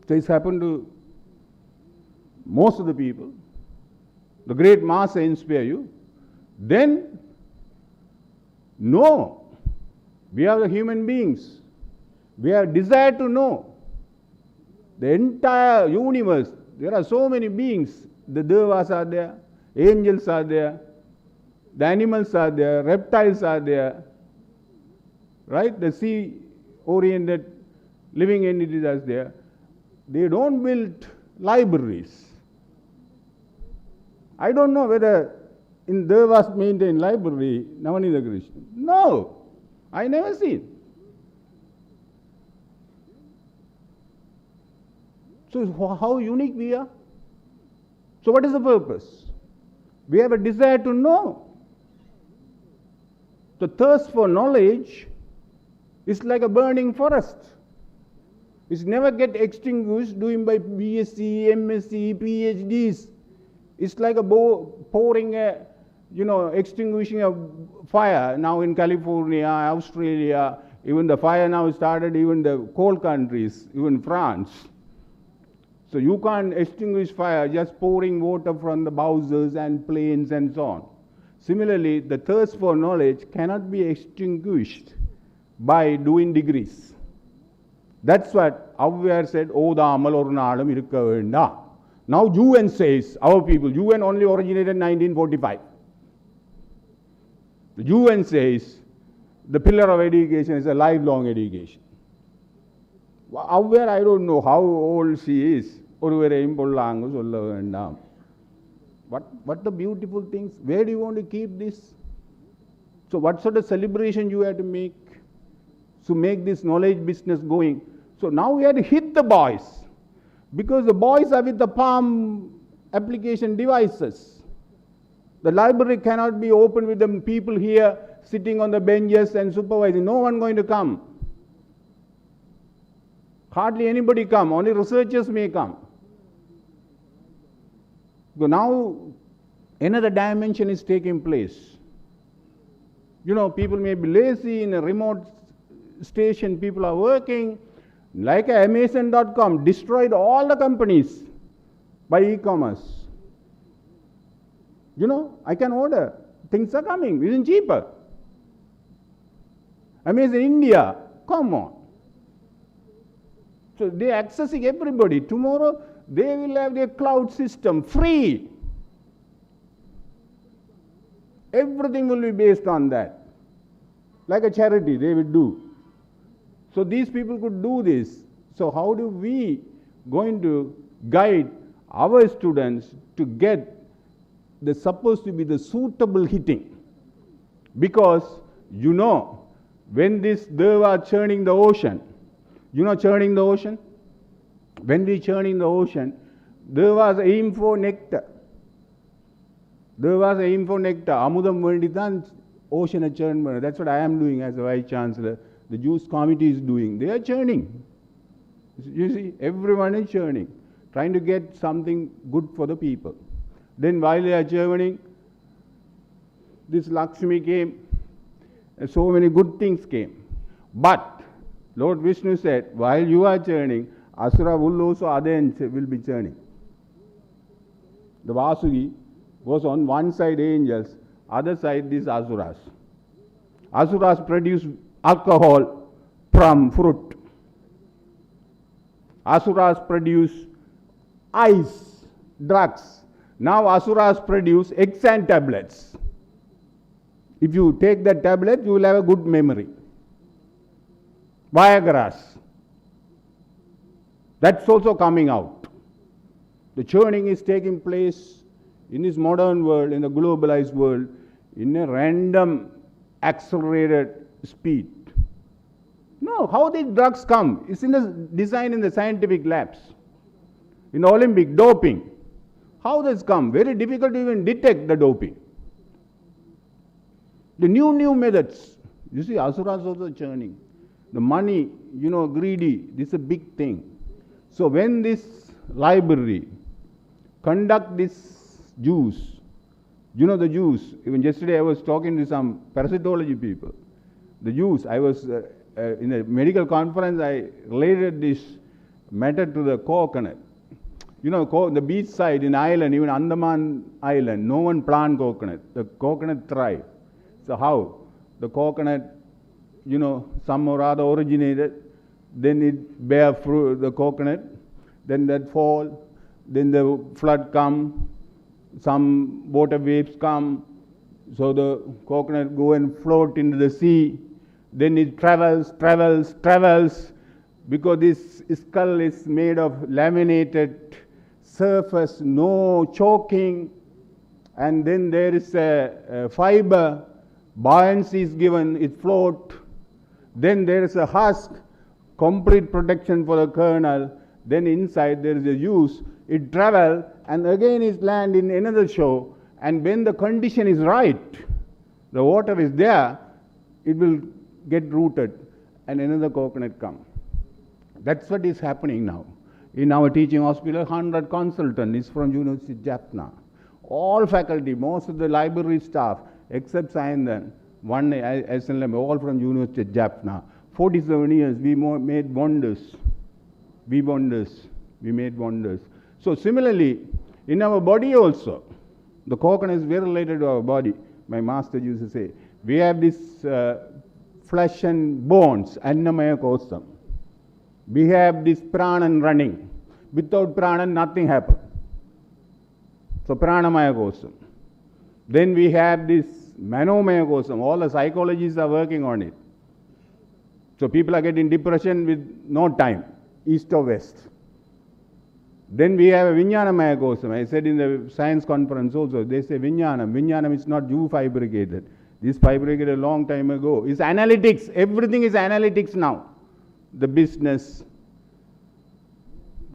So it's happened to most of the people. The great mass inspire you. Then, know. We are the human beings. We have desire to know. The entire universe, there are so many beings. The devas are there, angels are there, the animals are there, reptiles are there, right? The sea-oriented living entities are there. They don't build libraries. I don't know whether in devas maintain library, Navanitha Krishna. No, I never seen. So how unique we are? So what is the purpose? We have a desire to know. The thirst for knowledge is like a burning forest. It's never get extinguished doing by BSc, MSc, PhDs. It's like a pouring extinguishing a fire now in California, Australia. Even the fire now started even the cold countries, even France. So you can't extinguish fire just pouring water from the Bowsers and plains and so on. Similarly, the thirst for knowledge cannot be extinguished by doing degrees. That's what Avvayar said, Odamal or Nadam irukka venda. Now UN says, our people, UN only originated in 1945. The UN says, the pillar of education is a lifelong education. Avvayar, I don't know how old she is. Oruvareyum pollangu solla vendam. What the beautiful things? Where do you want to keep this? So what sort of celebration you have to make to make this knowledge business going? So now we have to hit the boys, because the boys are with the palm application devices. The library cannot be open with the people here sitting on the benches and supervising. No one going to come. Hardly anybody come. Only researchers may come. So now another dimension is taking place. You know, people may be lazy in a remote station. People are working. Like Amazon.com destroyed all the companies by e-commerce. You know, I can order. Things are coming. It is cheaper. Amazon India, come on. So they are accessing everybody. Tomorrow they will have their cloud system free. Everything will be based on that. Like a charity they will do. So these people could do this. So how do we going to guide our students to get the supposed to be the suitable hitting? Because you know, when they were churning the ocean, you know churning the ocean? When we churning the ocean, there was aim for nectar. There was aim for nectar. Amudam Vendithan ocean churn. That's what I am doing as a Vice Chancellor. The Juice Committee is doing. They are churning. You see, everyone is churning, trying to get something good for the people. Then while they are churning, this Lakshmi came, and so many good things came. But Lord Vishnu said, while you are churning, Asura will also will be churning. The Vasugi was on one side angels, other side these Asuras. Asuras produce alcohol from fruit. Asuras produce ice, drugs. Now Asuras produce eggs and tablets. If you take that tablet, you will have a good memory. Viagra's. That's also coming out. The churning is taking place in this modern world, in the globalized world, in a random, accelerated speed. No, how did drugs come? It's in the design in the scientific labs. In the Olympic, doping. How does it come? Very difficult to even detect the doping. The new methods. You see, Asuras also churning. The money, you know, greedy, this is a big thing. So when this library conduct this juice, you know the juice, even yesterday I was talking to some parasitology people. The juice, I was in a medical conference, I related this matter to the coconut. You know, the beach side in Ireland, even Andaman Island, no one plant coconut. The coconut thrive. So how? The coconut, you know, some or other originated, then it bear fruit, the coconut, then that fall, then the flood come, some water waves come, so the coconut go and float into the sea, then it travels, because this skull is made of laminated surface, no choking, and then there is a fiber, buoyancy is given, it float, then there is a husk, complete protection for the kernel, then inside there is a juice, it travel and again it land in another shore, and when the condition is right, the water is there, it will get rooted and another coconut come. That's what is happening now. In our teaching hospital, 100 consultants is from University of Jaffna. All faculty, most of the library staff, except Sayandan, one SLM, all from University of Jaffna. 47 years, we made wonders. We made wonders. So similarly, in our body also, the coconut is very related to our body. My master used to say, we have this flesh and bones, annamaya kosam. We have this pranan running. Without pranan, nothing happens. So pranamaya kosam. Then we have this manomaya kosam. All the psychologists are working on it. So people are getting depression with no time, east or west. Then we have a Vijnanamaya Kosam. I said in the science conference also, they say Vijnanam. Vijnanam is not you fabricated. This fabricated a long time ago. It's analytics. Everything is analytics now. The business,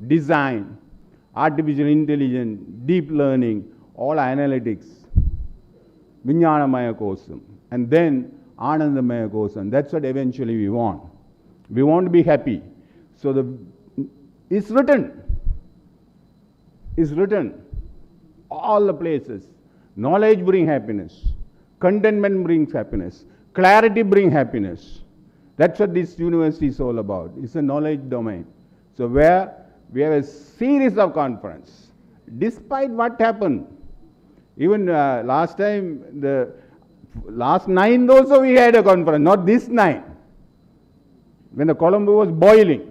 design, artificial intelligence, deep learning, all analytics. Vijnanamaya Kosam. And then Anandamaya Kosam. That's what eventually we want. We want to be happy. So it's written. It's written. All the places. Knowledge brings happiness. Contentment brings happiness. Clarity brings happiness. That's what this university is all about. It's a knowledge domain. So where we have a series of conferences. Despite what happened, even last time, the last 9th also we had a conference, not this 9. When the Colombo was boiling.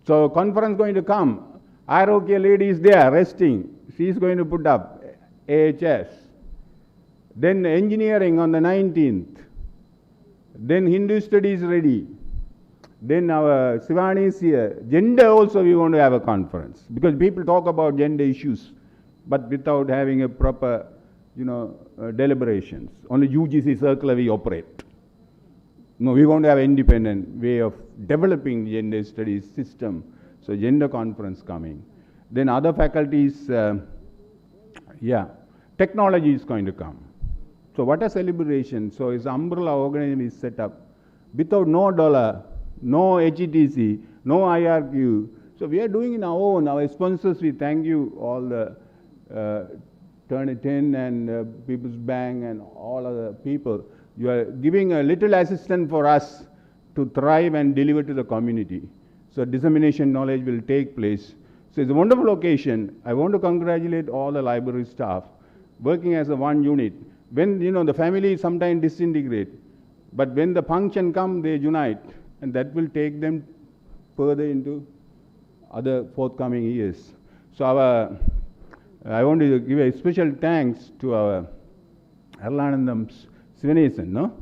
So conference going to come. Arokya lady is there resting. She is going to put up AHS. Then engineering on the 19th. Then Hindu studies ready. Then our Sivani is here. Gender also we want to have a conference. Because people talk about gender issues, but without having a proper, deliberations. Only UGC circular we operate. No, we want to have an independent way of developing gender studies system. So gender conference coming. Then other faculties, technology is going to come. So what a celebration. So it's umbrella organization is set up without no dollar, no HETC, no IRQ. So we are doing it our own. Our sponsors, we thank you, all the Turnitin and People's Bank and all other people. You are giving a little assistance for us to thrive and deliver to the community. So dissemination knowledge will take place. So it's a wonderful occasion. I want to congratulate all the library staff working as a one unit. When, the family sometimes disintegrate, but when the function comes, they unite, and that will take them further into other forthcoming years. So I want to give a special thanks to our Erlanandam's Sivanesan, no?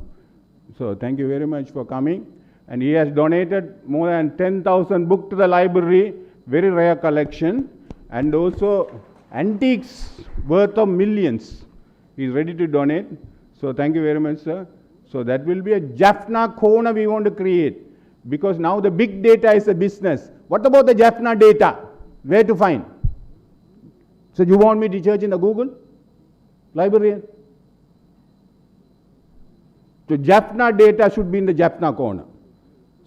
So thank you very much for coming. And he has donated more than 10,000 books to the library, very rare collection, and also antiques worth of millions. He is ready to donate. So thank you very much, sir. So that will be a Jaffna corner we want to create. Because now the big data is a business. What about the Jaffna data? Where to find? So you want me to search in the Google? Librarian? So Jaffna data should be in the Jaffna corner.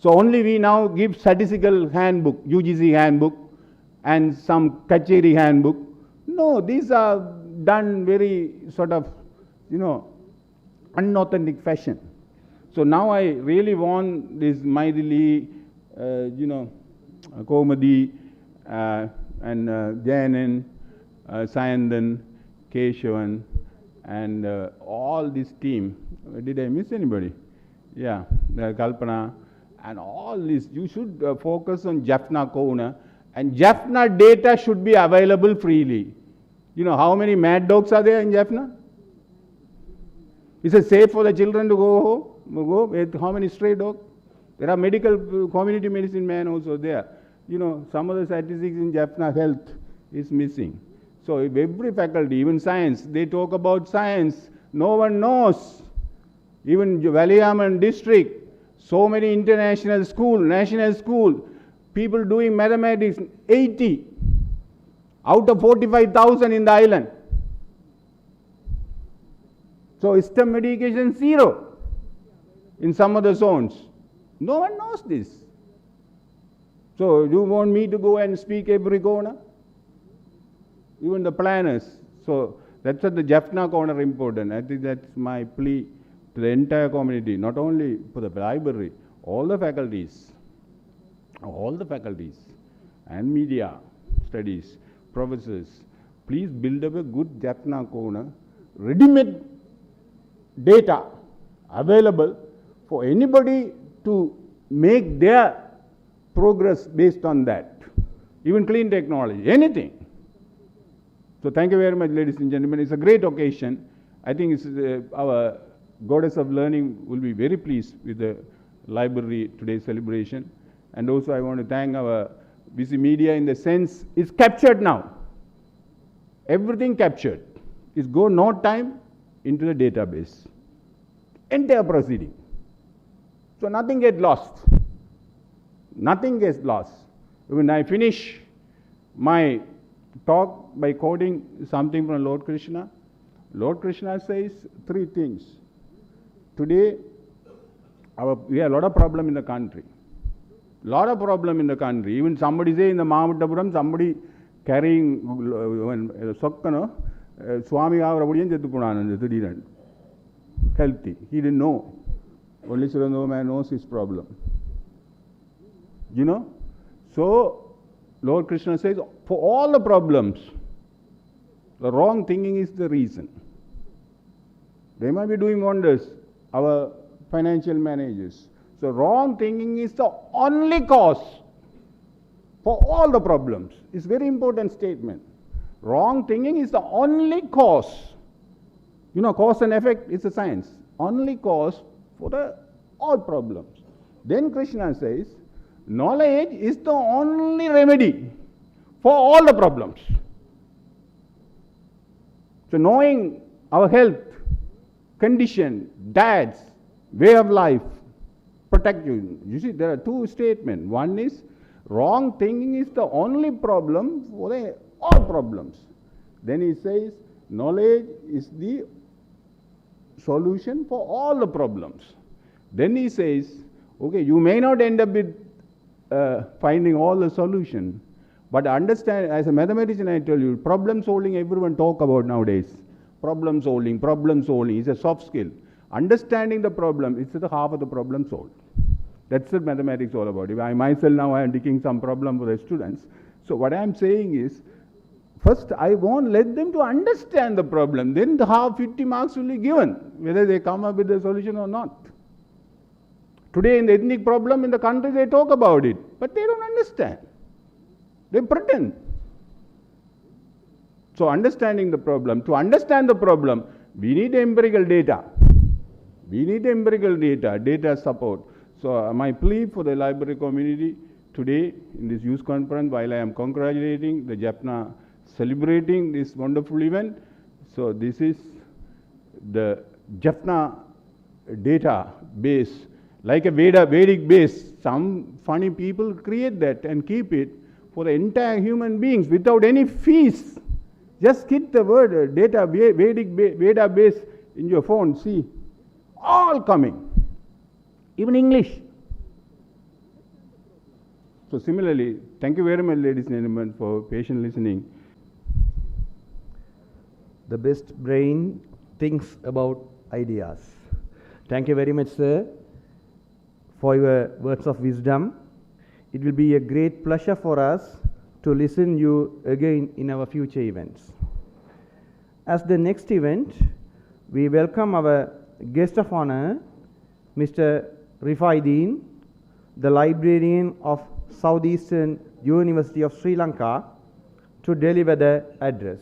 So only we now give statistical handbook, UGC handbook, and some Kacheri handbook. No, these are done very sort of, unauthentic fashion. So now I really want this Maithili, Komadi, and Jayanan, Sayandan, Keshavan, and all this team. Did I miss anybody? Yeah, Kalpana, and all this. You should focus on Jaffna corner, and Jaffna data should be available freely. How many mad dogs are there in Jaffna? Is it safe for the children to go with how many stray dogs? There are medical, community medicine men also there. Some of the statistics in Jaffna health is missing. So if every faculty, even science, they talk about science, no one knows. Even Valiyaman district, so many international school, national school, people doing mathematics, 80 out of 45,000 in the island. So STEM education 0 in some of the zones. No one knows this. So you want me to go and speak every corner? Even the planners. So that's what the Jaffna corner important. I think that's my plea to the entire community, not only for the library, all the faculties and media studies, professors, please build up a good Jaffna corner, ready-made data available for anybody to make their progress based on that. Even clean technology, anything. So thank you very much, ladies and gentlemen. It's a great occasion. I think it's, our Goddess of Learning will be very pleased with the library today's celebration. And also I want to thank our We see media in the sense it's captured now. Everything captured. It's go no time into the database. Entire proceeding. So nothing gets lost. Nothing gets lost. When I finish my talk by quoting something from Lord Krishna says three things. Today, we have a lot of problem in the country. Lot of problem in the country. Even somebody say in the Mahamattapuram, somebody carrying Sokkano, Swami Avravadiyan Jettupunanand, healthy. He didn't know. Only Surandava man knows his problem. You know? So, Lord Krishna says, for all the problems, the wrong thinking is the reason. They might be doing wonders, our financial managers. So, wrong thinking is the only cause for all the problems. It's a very important statement. Wrong thinking is the only cause. You know, cause and effect is a science. Only cause for all problems. Then Krishna says, knowledge is the only remedy for all the problems. So knowing our health, condition, diets, way of life, protect you. You see, there are two statements. One is, wrong thinking is the only problem for all problems. Then he says, knowledge is the solution for all the problems. Then he says, okay, you may not end up with finding all the solution, but understand, as a mathematician I tell you, problem solving everyone talk about nowadays. Problem solving is a soft skill. Understanding the problem, it's the half of the problem solved. That's what mathematics all about. If I myself now I am taking some problem for the students. So what I am saying is, first I won't let them to understand the problem, then the half 50 marks will be given, whether they come up with a solution or not. Today in the ethnic problem in the country they talk about it, but they don't understand. They pretend. So understanding the problem, to understand the problem, we need empirical data. We need empirical data, data support. So my plea for the library community today in this youth conference, while I am congratulating the JAPNA celebrating this wonderful event, so this is the JAPNA database, like a Vedic base. Some funny people create that and keep it for the entire human beings without any fees. Just hit the word Vedic database in your phone, see, all coming. Even English. So similarly, thank you very much, ladies and gentlemen, for patient listening. The best brain thinks about ideas. Thank you very much, sir, for your words of wisdom. It will be a great pleasure for us to listen you again in our future events. As the next event, we welcome our guest of honor, Mr. Rifaiddin, the librarian of Southeastern University of Sri Lanka, to deliver the address.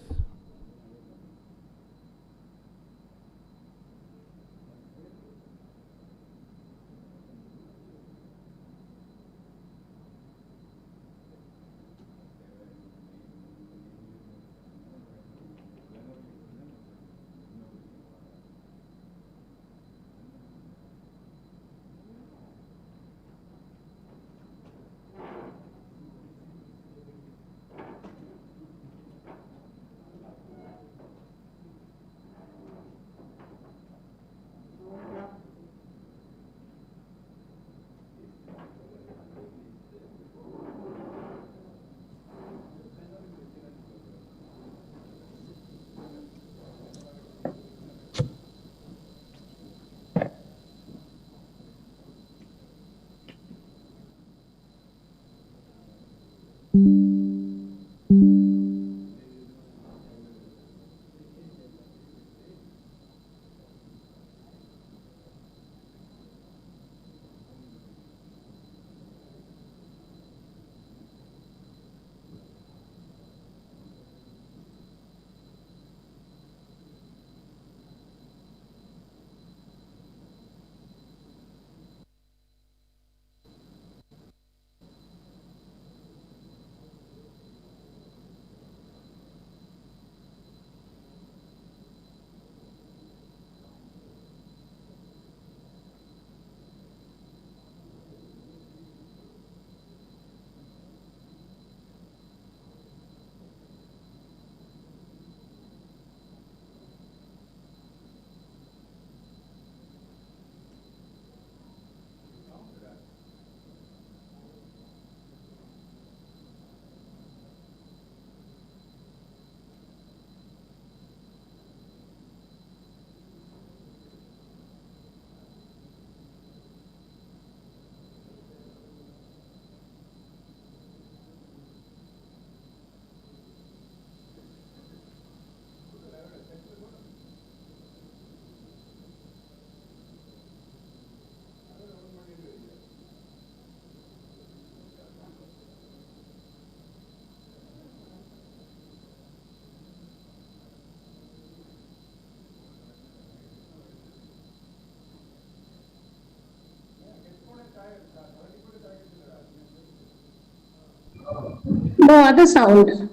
No other sound.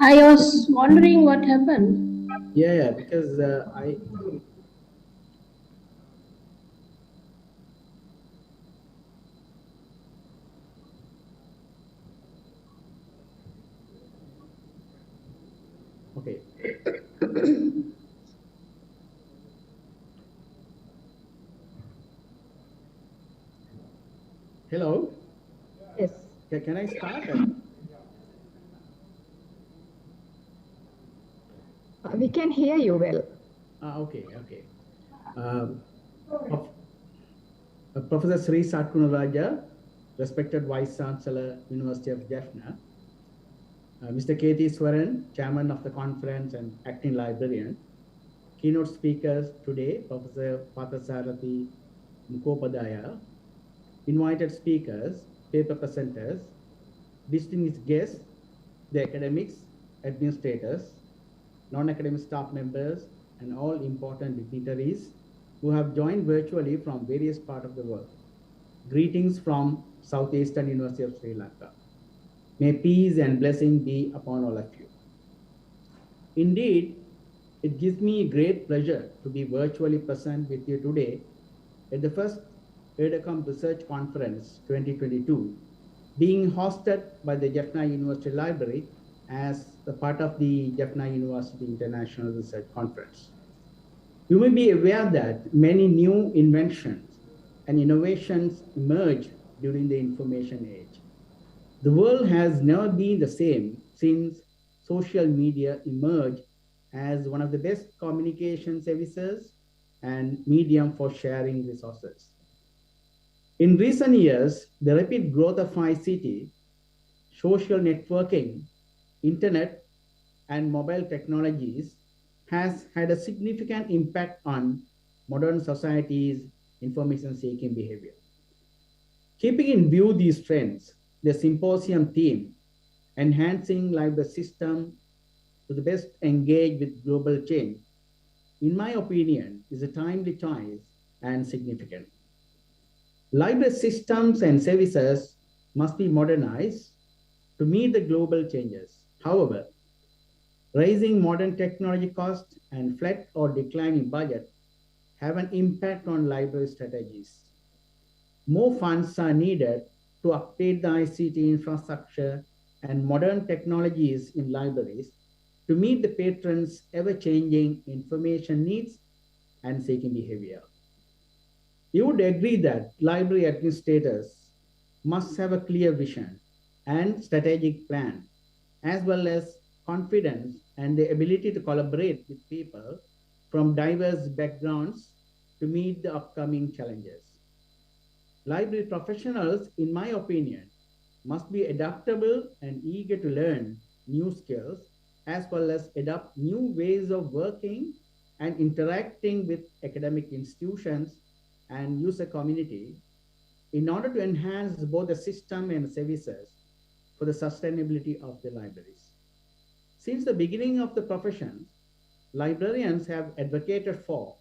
I was wondering what happened. Yeah, because I. Okay. Hello. Yes. Can I start? We can hear you well. Okay. Prof- Professor Sri Satkunaraja, respected Vice Chancellor, University of Jaffna, Mr. K.T. Swaran, Chairman of the conference and acting librarian, keynote speakers today, Professor Pathasarathi Mukhopadhyaya, invited speakers, paper presenters, distinguished guests, the academics, administrators, non-academic staff members, and all important dignitaries who have joined virtually from various parts of the world. Greetings from Southeastern University of Sri Lanka. May peace and blessing be upon all of you. Indeed, it gives me great pleasure to be virtually present with you today at the first ETAKAM Research Conference 2022, being hosted by the Jaffna University Library as a part of the Jaffna University International Research Conference. You may be aware that many new inventions and innovations emerged during the information age. The world has never been the same since social media emerged as one of the best communication services and medium for sharing resources. In recent years, the rapid growth of ICT, social networking, internet, and mobile technologies has had a significant impact on modern society's information-seeking behavior. Keeping in view these trends, the symposium theme, Enhancing Library System to the Best Engage with Global Change, in my opinion, is a timely choice and significant. Library systems and services must be modernized to meet the global changes. However, rising modern technology costs and flat or declining budget have an impact on library strategies. More funds are needed to update the ICT infrastructure and modern technologies in libraries to meet the patrons' ever-changing information needs and seeking behavior. You would agree that library administrators must have a clear vision and strategic plan, as well as confidence and the ability to collaborate with people from diverse backgrounds to meet the upcoming challenges. Library professionals, in my opinion, must be adaptable and eager to learn new skills, as well as adopt new ways of working and interacting with academic institutions and user community in order to enhance both the system and services for the sustainability of the libraries. Since the beginning of the profession, librarians have advocated for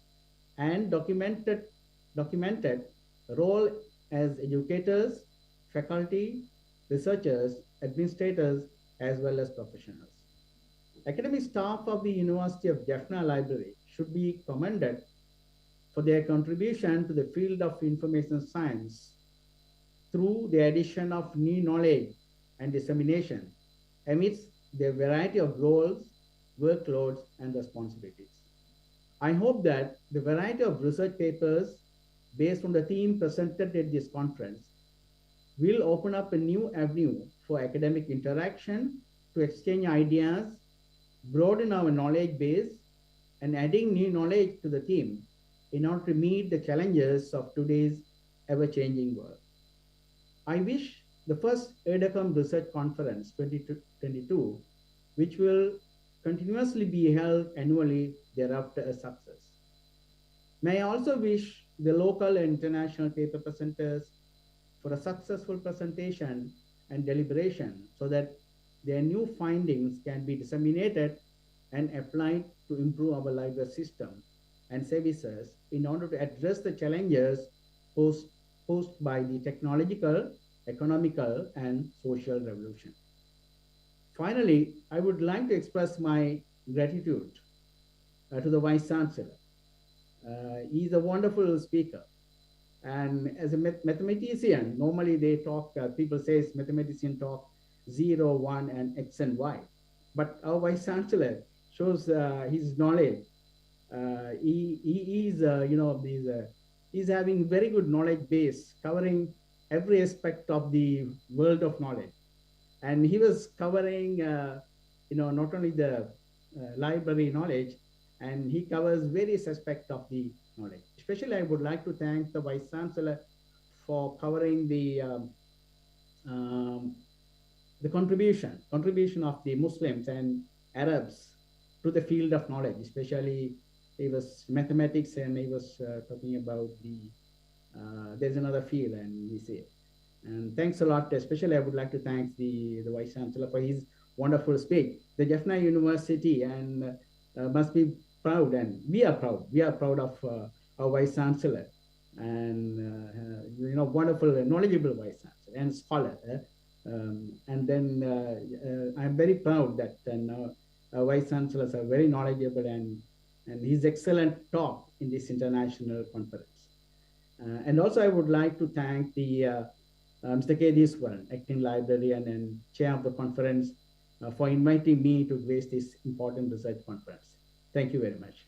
and documented role as educators, faculty, researchers, administrators, as well as professionals. Academic staff of the University of Jaffna Library should be commended for their contribution to the field of information science through the addition of new knowledge and dissemination amidst their variety of roles, workloads, and responsibilities. I hope that the variety of research papers based on the theme presented at this conference will open up a new avenue for academic interaction to exchange ideas, broaden our knowledge base, and adding new knowledge to the theme in order to meet the challenges of today's ever-changing world. I wish the first ETAKAM Research Conference 2022, which will continuously be held annually thereafter, a success. May I also wish the local and international paper presenters for a successful presentation and deliberation so that their new findings can be disseminated and applied to improve our library system and services in order to address the challenges posed by the technological, economical and social revolution. Finally, I would like to express my gratitude to the Vice Chancellor. He's a wonderful speaker. And as a mathematician, normally they talk, people say mathematician talk 0, 1, and X and Y. But our Vice Chancellor shows his knowledge. He's having very good knowledge base, covering every aspect of the world of knowledge. And he was covering, not only the library knowledge, and he covers various aspects of the knowledge. Especially, I would like to thank the Vice Chancellor for covering the contribution of the Muslims and Arabs to the field of knowledge. Especially, it was mathematics, and he was talking about there's another field, and we see it. And thanks a lot. Especially, I would like to thank the Vice Chancellor for his wonderful speech. The Jaffna University and must be proud, and we are proud. We are proud of our Vice Chancellor, and wonderful, knowledgeable Vice Chancellor and scholar. And then I'm very proud that our Vice Chancellors are very knowledgeable, and his excellent talk in this international conference. And also, I would like to thank the Mr. K. Diswaran, acting librarian and chair of the conference, for inviting me to grace this important research conference. Thank you very much.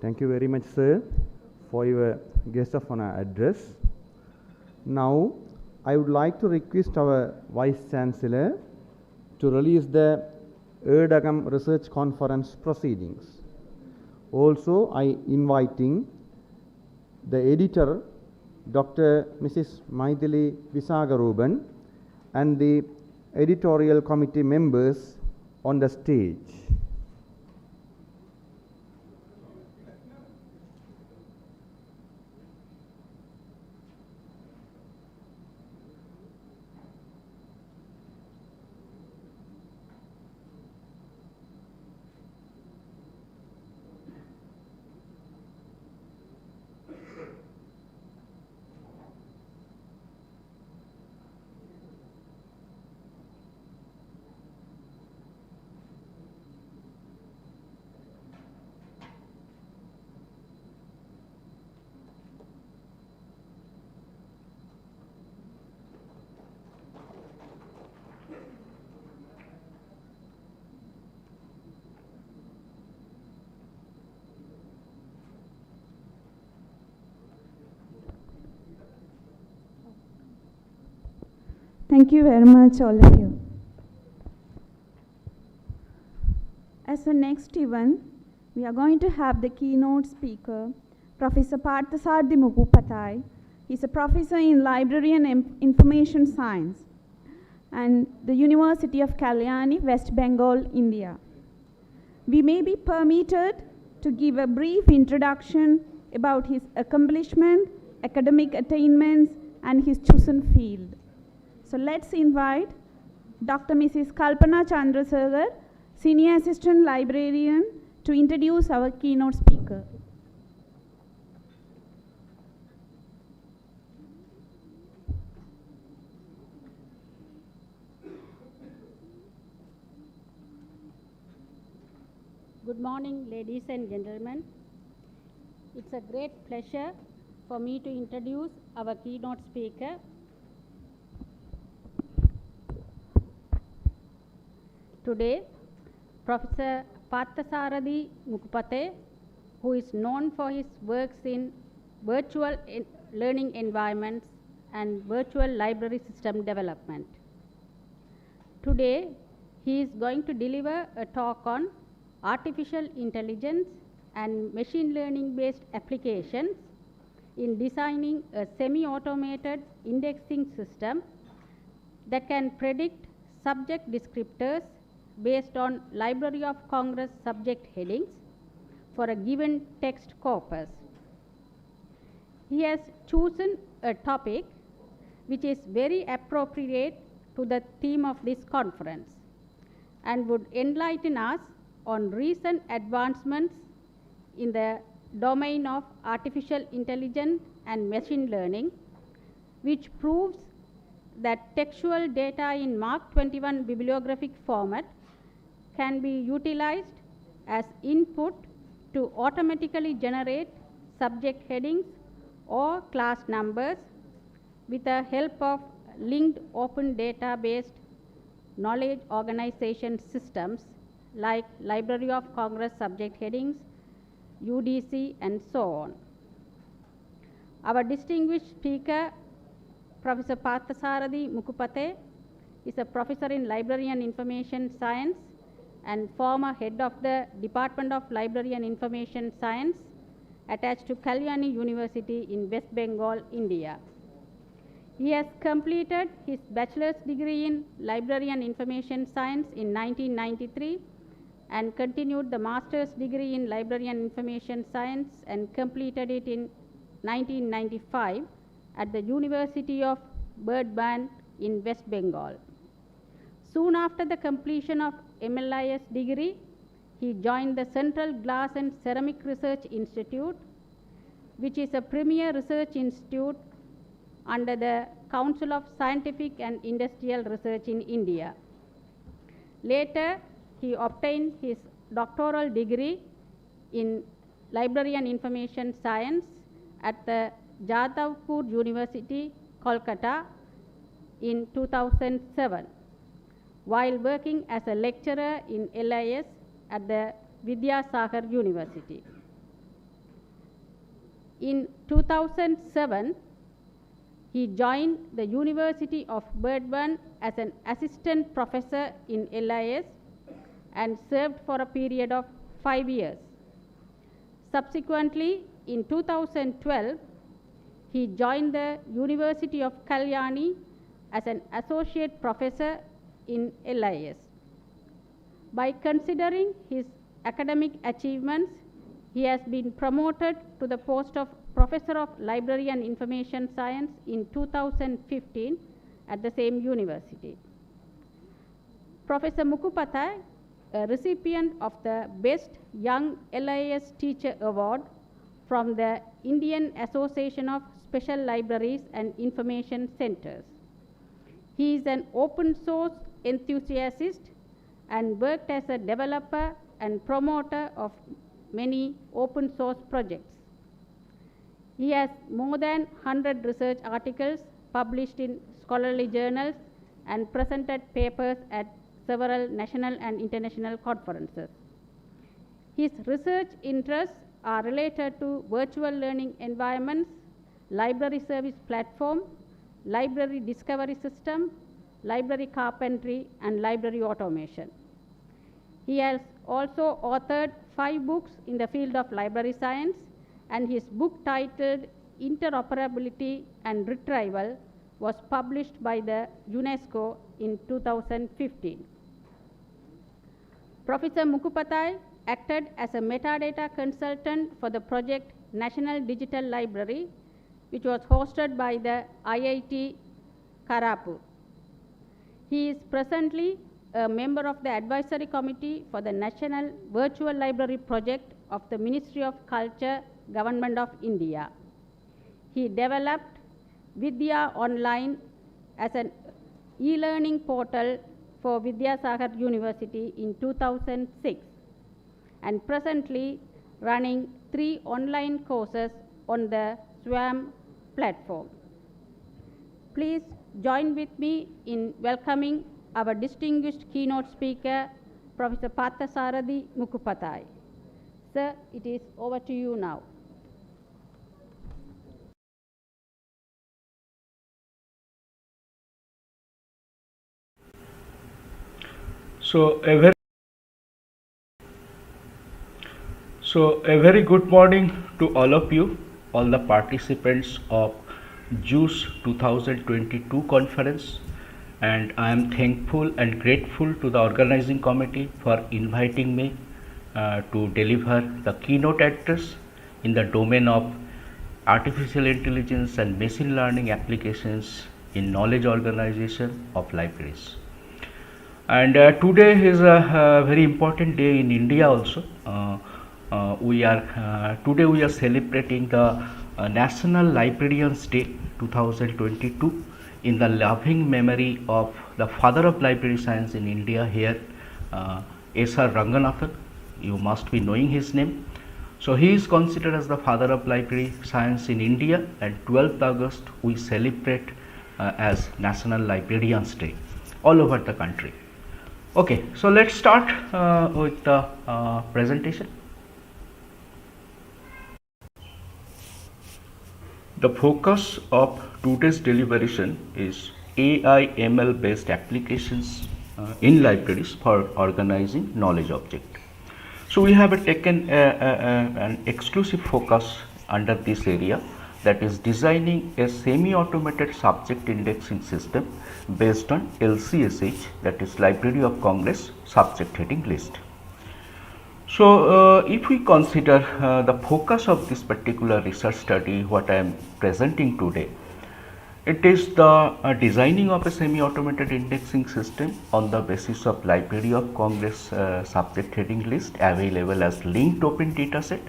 Thank you very much, sir, for your guest of honor address. Now, I would like to request our Vice Chancellor to release the ETAKAM Research Conference proceedings. Also, I inviting the editor, Dr. Mrs. Maithili Visagaruban, and the editorial committee members on the stage. Thank you very much, all of you. As the next event, we are going to have the keynote speaker, Professor Parthasarathy Mukupattai. He's a professor in Library and Information Science and the University of Kalyani, West Bengal, India. We may be permitted to give a brief introduction about his accomplishment, academic attainments, and his chosen field. So let's invite Dr. Mrs. Kalpana Chandrasekhar, Senior Assistant Librarian, to introduce our keynote speaker. Good morning, ladies and gentlemen. It's a great pleasure for me to introduce our keynote speaker. Today, Professor Parthasarathy Mukupattai, who is known for his works in virtual learning environments and virtual library system development. Today, he is going to deliver a talk on artificial intelligence and machine learning based applications in designing a semi-automated indexing system that can predict subject descriptors based on Library of Congress subject headings for a given text corpus. He has chosen a topic which is very appropriate to the theme of this conference and would enlighten us on recent advancements in the domain of artificial intelligence and machine learning, which proves that textual data in Mark 21 bibliographic format can be utilized as input to automatically generate subject headings or class numbers with the help of linked open data-based knowledge organization systems like Library of Congress subject headings, UDC, and so on. Our distinguished speaker, Professor Parthasarathi Mukupate, is a professor in Library and Information Science and former head of the Department of Library and Information Science attached to Kalyani University in West Bengal, India. He has completed his bachelor's degree in Library and Information Science in 1993 and continued the master's degree in Library and Information Science and completed it in 1995 at the University of Burdwan in West Bengal. Soon after the completion of MLIS degree, he joined the Central Glass and Ceramic Research Institute, which is a premier research institute under the Council of Scientific and Industrial Research in India. Later, he obtained his doctoral degree in Library and Information Science at the Jadavpur University, Kolkata in 2007, while working as a lecturer in LIS at the Vidyasagar University. In 2007, he joined the University of Burdwan as an assistant professor in LIS and served for a period of 5 years. Subsequently, in 2012, he joined the University of Kalyani as an associate professor in LIS. By considering his academic achievements, he has been promoted to the post of Professor of Library and Information Science in 2015 at the same university. Professor Mukupata, a recipient of the Best Young LIS Teacher Award from the Indian Association of Special Libraries and Information Centers. He is an open source enthusiast and worked as a developer and promoter of many open source projects. He has more than 100 research articles published in scholarly journals and presented papers at several national and international conferences. His research interests are related to virtual learning environments, library service platform, library discovery system, library carpentry, and library automation. He has also authored 5 books in the field of library science, and his book titled Interoperability and Retrieval was published by the UNESCO in 2015. Professor Mukupata acted as a metadata consultant for the project National Digital Library, which was hosted by the IIT Kharagpur. He is presently a member of the advisory committee for the National Virtual Library Project of the Ministry of Culture, Government of India. He developed Vidya Online as an e-learning portal for Vidyasagar University in 2006 and presently running 3 online courses on the SWAM platform. Please join with me in welcoming our distinguished keynote speaker, Professor Parthasarathi Mukupata. Sir, it is over to you now. So a very good morning to all of you, all the participants of JUICE 2022 conference, and I am thankful and grateful to the organizing committee for inviting me to deliver the keynote address in the domain of artificial intelligence and machine learning applications in knowledge organization of libraries. And today is a very important day in India also. Today we are celebrating the National Librarians Day 2022 in the loving memory of the father of library science in India here, S.R. Ranganathan. You must be knowing his name. So he is considered as the father of library science in India, and 12th August we celebrate as National Librarians Day all over the country. Okay, so let's start with the presentation. The focus of today's deliberation is AI ML based applications in libraries for organizing knowledge object. So we have taken an exclusive focus under this area, that is designing a semi-automated subject indexing system based on LCSH, that is Library of Congress subject heading list. So if we consider the focus of this particular research study, what I am presenting today, it is the designing of a semi-automated indexing system on the basis of Library of Congress subject heading list available as linked open dataset,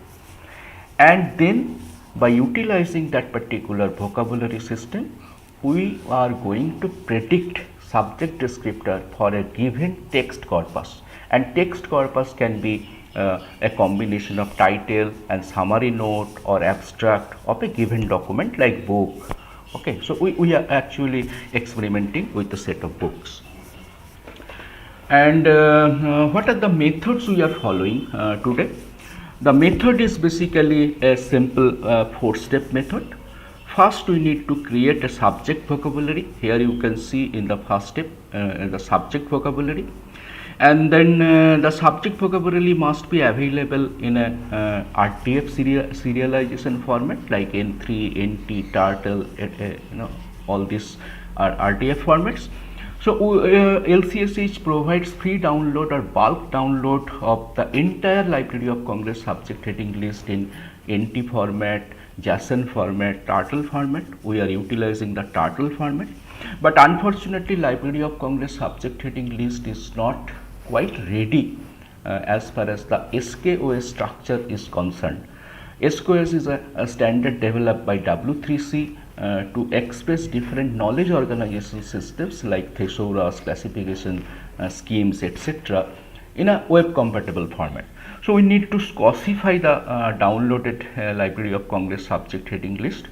and then by utilizing that particular vocabulary system, we are going to predict subject descriptor for a given text corpus, and text corpus can be a combination of title and summary note or abstract of a given document like book. Okay, so we are actually experimenting with a set of books. And what are the methods we are following today? The method is basically a simple 4-step method. First, we need to create a subject vocabulary. Here you can see in the first step the subject vocabulary, and then the subject vocabulary must be available in a RTF serialization format like N3, NT, Turtle, all these are RTF formats. So LCSH provides free download or bulk download of the entire Library of Congress subject heading list in NT format, JSON format, Turtle format. We are utilizing the Turtle format, but unfortunately Library of Congress subject heading list is not quite ready as far as the SKOS structure is concerned. SKOS is a standard developed by W3C to express different knowledge organization systems like thesaurus, classification schemes, etc. in a web compatible format. So we need to SCOSify the downloaded Library of Congress subject heading list.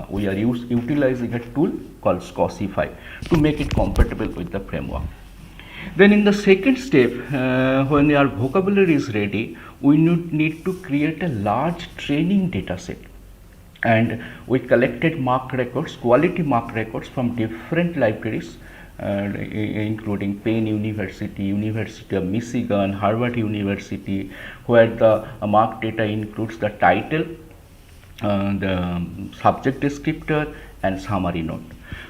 We are utilizing a tool called SCOSify to make it compatible with the framework. Then in the second step, when our vocabulary is ready, we need to create a large training data set, and we collected MARC records, quality MARC records from different libraries including Penn University, University of Michigan, Harvard University, where the MARC data includes the title, the subject descriptor and summary note.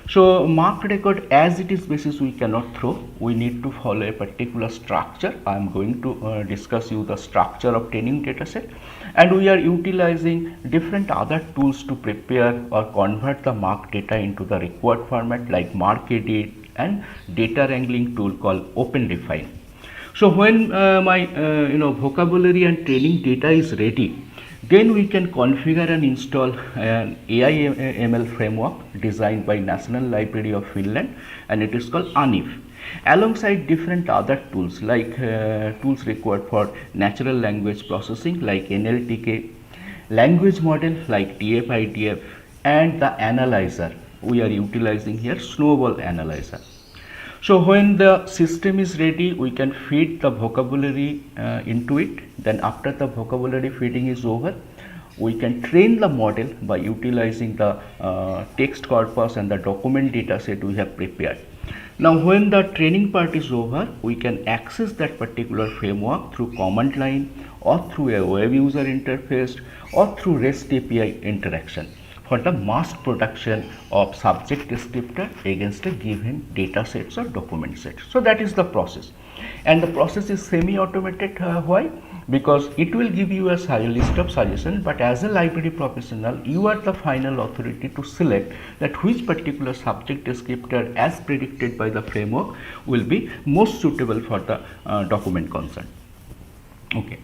So MARC record as it is basis we cannot throw, we need to follow a particular structure. I am going to discuss you the structure of training dataset, and we are utilizing different other tools to prepare or convert the MARC data into the required format like MARC-edit and data wrangling tool called OpenRefine. So when my vocabulary and training data is ready, then we can configure and install an AI ML framework designed by National Library of Finland, and it is called UNIF, alongside different other tools like tools required for natural language processing like NLTK, language model like TF-IDF, and the analyzer. We are utilizing here Snowball analyzer. So when the system is ready, we can feed the vocabulary into it. Then after the vocabulary feeding is over, we can train the model by utilizing the text corpus and the document data set we have prepared. Now when the training part is over, we can access that particular framework through command line or through a web user interface or through REST API interaction. for the mass production of subject descriptor against a given data sets or document sets. So that is the process, and the process is semi-automated. Why? Because it will give you a list of suggestions, but as a library professional, you are the final authority to select that which particular subject descriptor as predicted by the framework will be most suitable for the document concerned. Okay.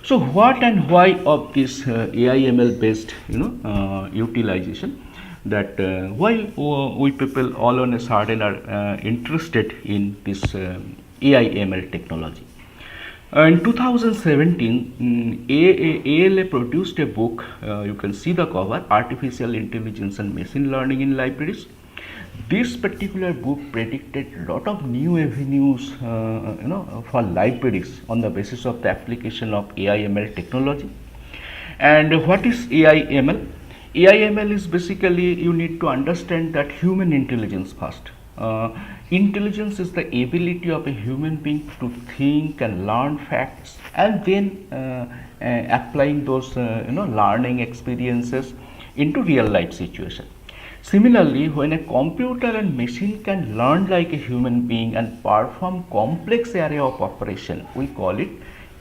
So what and why of this AI/ML based utilization, that why we people all on a sudden are interested in this AI/ML technology. In 2017, ALA produced a book, you can see the cover, Artificial Intelligence and Machine Learning in Libraries. This particular book predicted a lot of new avenues for libraries on the basis of the application of AI/ML technology. And what is AI/ML? AI/ML is basically, you need to understand that human intelligence first. Intelligence is the ability of a human being to think and learn facts, and then applying those learning experiences into real life situation. Similarly, when a computer and machine can learn like a human being and perform complex area of operation, we call it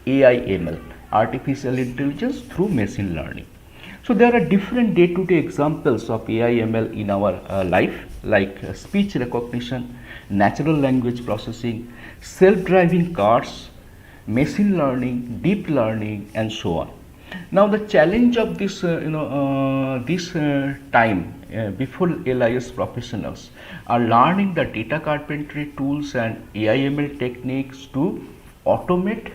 AI/ML, artificial intelligence through machine learning. So there are different day-to-day examples of AI/ML in our life, like speech recognition, natural language processing, self-driving cars, machine learning, deep learning, and so on. Now the challenge of this time before LIS professionals are learning the data carpentry tools and AI/ML techniques to automate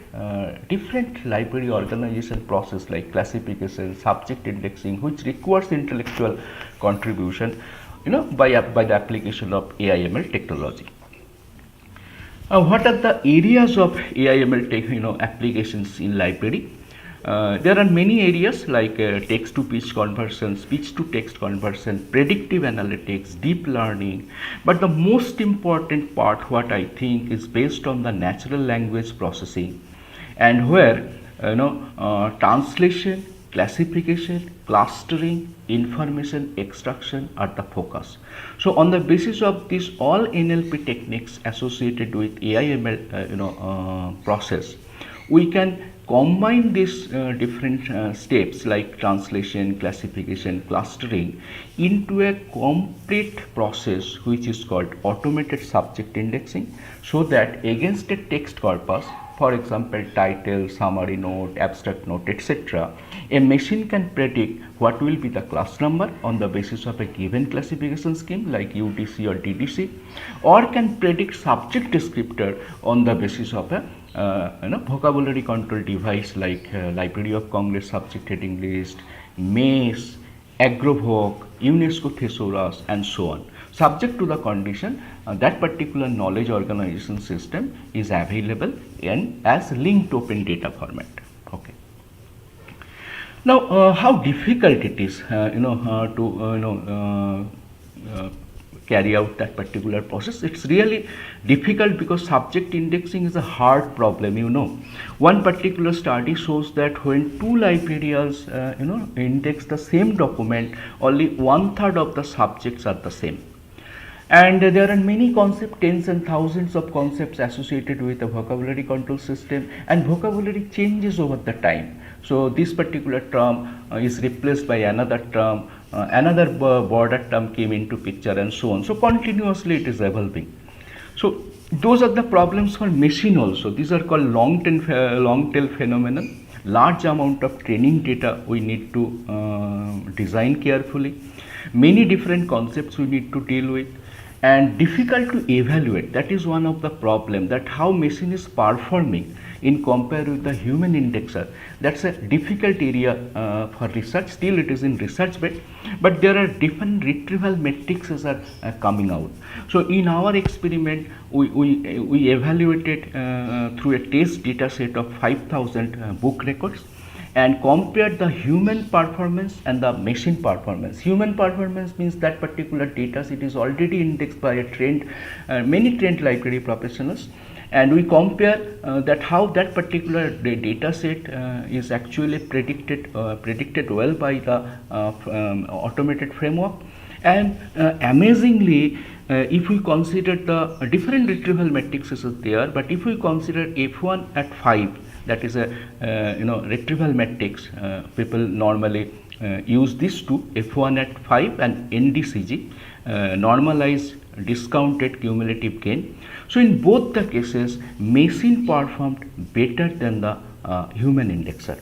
different library organization process like classification, subject indexing, which requires intellectual contribution, by the application of AI/ML technology. What are the areas of AI/ML applications in library? There are many areas like text to speech conversion, speech to text conversion, predictive analytics, deep learning, but the most important part, what I think, is based on the natural language processing, and where translation, classification, clustering, information extraction are the focus. So on the basis of this all NLP techniques associated with AI/ML process, we can combine these different steps like translation, classification, clustering into a complete process which is called automated subject indexing, so that against a text corpus, for example title, summary note, abstract note, etc., a machine can predict what will be the class number on the basis of a given classification scheme like UTC or DDC, or can predict subject descriptor on the basis of a vocabulary control device like Library of Congress subject heading list, MACE, AgroVoc, UNESCO Thesaurus, and so on, subject to the condition that particular knowledge organization system is available in as linked open data format. Okay. Now, how difficult it is, to carry out that particular process. It's really difficult because subject indexing is a hard problem. One particular study shows that when two librarians index the same document, only 1/3 of the subjects are the same. And there are many concepts, tens and thousands of concepts associated with a vocabulary control system, and vocabulary changes over the time. So this particular term is replaced by another term, another border term came into picture, and so on. So continuously it is evolving. So those are the problems for machine also. These are called long tail phenomenon. Large amount of training data we need to design carefully. Many different concepts we need to deal with, and difficult to evaluate. That is one of the problem, that how machine is performing in compare with the human indexer. That's a difficult area for research. Still it is in research bed, but there are different retrieval metrics are coming out. So in our experiment, we evaluated through a test data set of 5,000 book records and compared the human performance and the machine performance. Human performance means that particular data set is already indexed by a trained, many trained library professionals, and we compare that how that particular data set is actually predicted well by the automated framework. And amazingly, if we consider the different retrieval metrics is there, but if we consider F1 at 5, that is a retrieval metrics, people normally use these two, F1 at 5 and NDCG, normalized discounted cumulative gain. So in both the cases, machine performed better than the human indexer,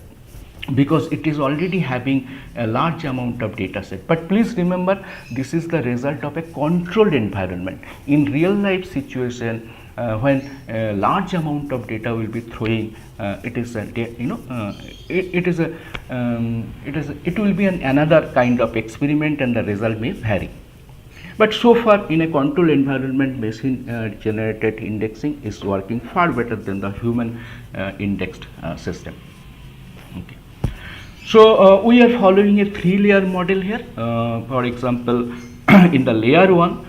because it is already having a large amount of data set. But please remember, this is the result of a controlled environment. In real life situation, when a large amount of data will be throwing, it will be another kind of experiment, and the result may vary. But so far, in a controlled environment, machine generated indexing is working far better than the human indexed system. Okay. So we are following a 3-layer model here. For example, in the layer 1,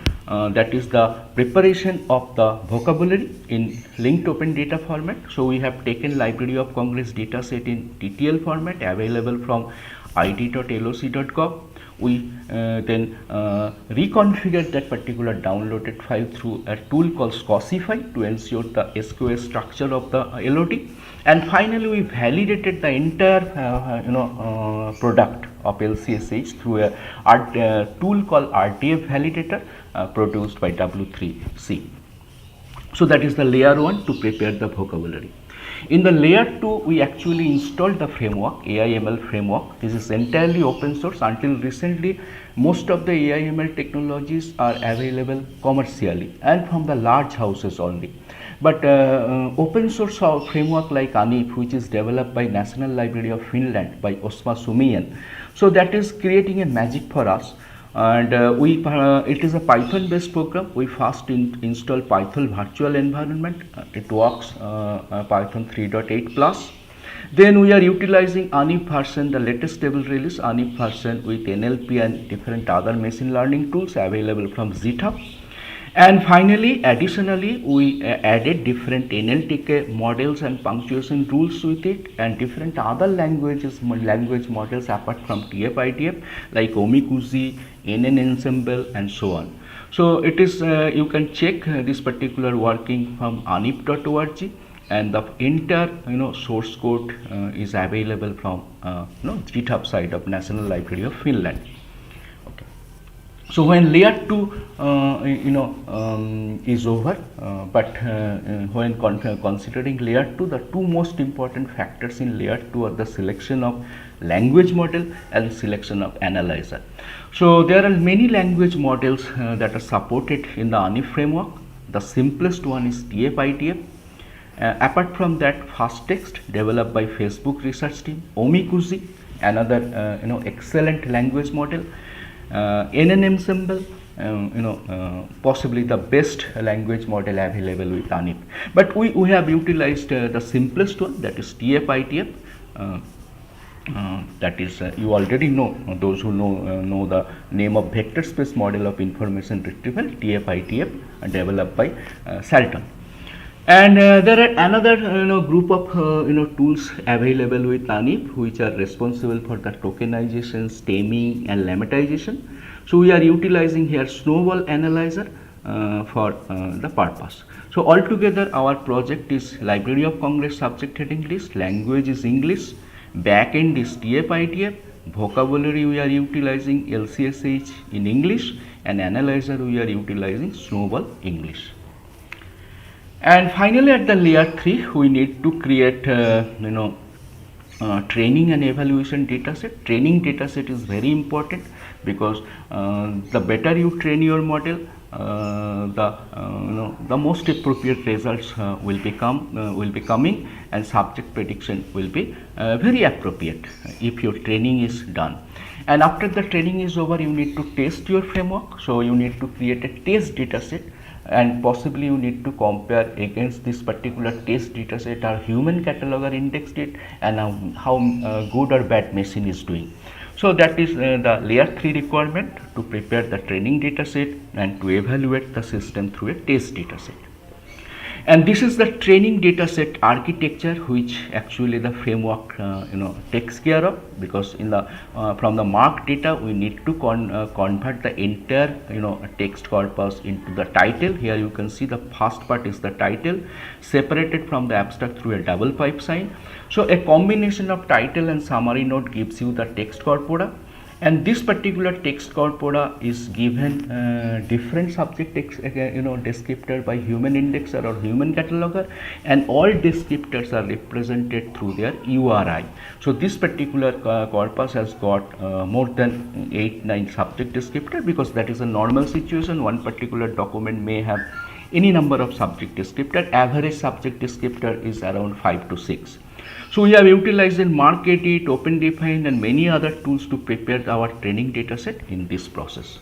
that is the preparation of the vocabulary in linked open data format. So we have taken Library of Congress data set in TTL format available from id.loc.gov. We then reconfigured that particular downloaded file through a tool called Scosify to ensure the SQL structure of the LOD. And finally, we validated the entire product of LCSH through a tool called RTF validator produced by W3C. So that is the layer 1 to prepare the vocabulary. In the layer 2, we actually installed the framework, AI/ML framework. This is entirely open source. Until recently, most of the AI/ML technologies are available commercially and from the large houses only. But open source framework like ANIF, which is developed by National Library of Finland by Osmo Sumian, so that is creating a magic for us. And it is a Python based program. We first install Python virtual environment. It works Python 3.8 plus. Then we are utilizing ANIF version, the latest stable release ANIF version with NLP and different other machine learning tools available from GitHub. And finally, additionally, we added different NLTK models and punctuation rules with it, and different other language models apart from TF-IDF like Omikuzi, NN Ensemble, and so on. So it is you can check this particular working from anip.org, and the entire source code is available from GitHub site of National Library of Finland. So when layer 2 is over, but when considering layer 2, the two most important factors in layer 2 are the selection of language model and selection of analyzer. So there are many language models that are supported in the ANIF framework. The simplest one is TF-IDF. Apart from that, fast text developed by Facebook research team, Omikuzi, another excellent language model. NN Ensemble, possibly the best language model available with ANIF. But we have utilized the simplest one, that is TF-IDF. That is you already know, those who know the name of vector space model of information retrieval, TF-IDF, developed by Salton. And there are another group of tools available with ANIF, which are responsible for the tokenization, stemming, and lemmatization. So we are utilizing here Snowball Analyzer for the purpose. So altogether, our project is Library of Congress subject heading list, language is English, backend is TF-IDF, vocabulary we are utilizing LCSH in English, and analyzer we are utilizing Snowball English. And finally, at the layer 3, we need to create training and evaluation dataset. Training dataset is very important, because the better you train your model, the most appropriate results will be coming, and subject prediction will be very appropriate if your training is done. And after the training is over, you need to test your framework. So you need to create a test dataset, and possibly you need to compare against this particular test dataset our human cataloger indexed it, and how good or bad machine is doing. So that is the layer 3 requirement to prepare the training dataset and to evaluate the system through a test dataset. And this is the training data set architecture, which actually the framework takes care of, because in the from the marked data we need to convert the entire text corpus into the title. Here you can see the first part is the title, separated from the abstract through a double pipe sign. So a combination of title and summary note gives you the text corpora, and this particular text corpora is given different subject descriptor by human indexer or human cataloger, and all descriptors are represented through their URI. So this particular corpus has got more than 8-9 subject descriptor, because that is a normal situation. One particular document may have any number of subject descriptor. Average subject descriptor is around 5 to 6. So we have utilized MarkEdit, OpenDefine and many other tools to prepare our training data set in this process.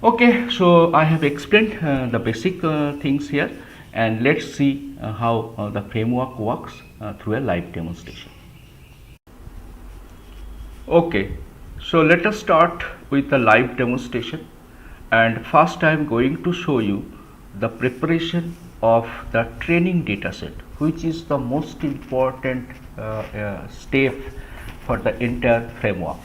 Okay, so I have explained the basic things here, and let's see how the framework works through a live demonstration. Okay, so let us start with the live demonstration, and first I am going to show you the preparation of the training data set, which is the most important step for the entire framework.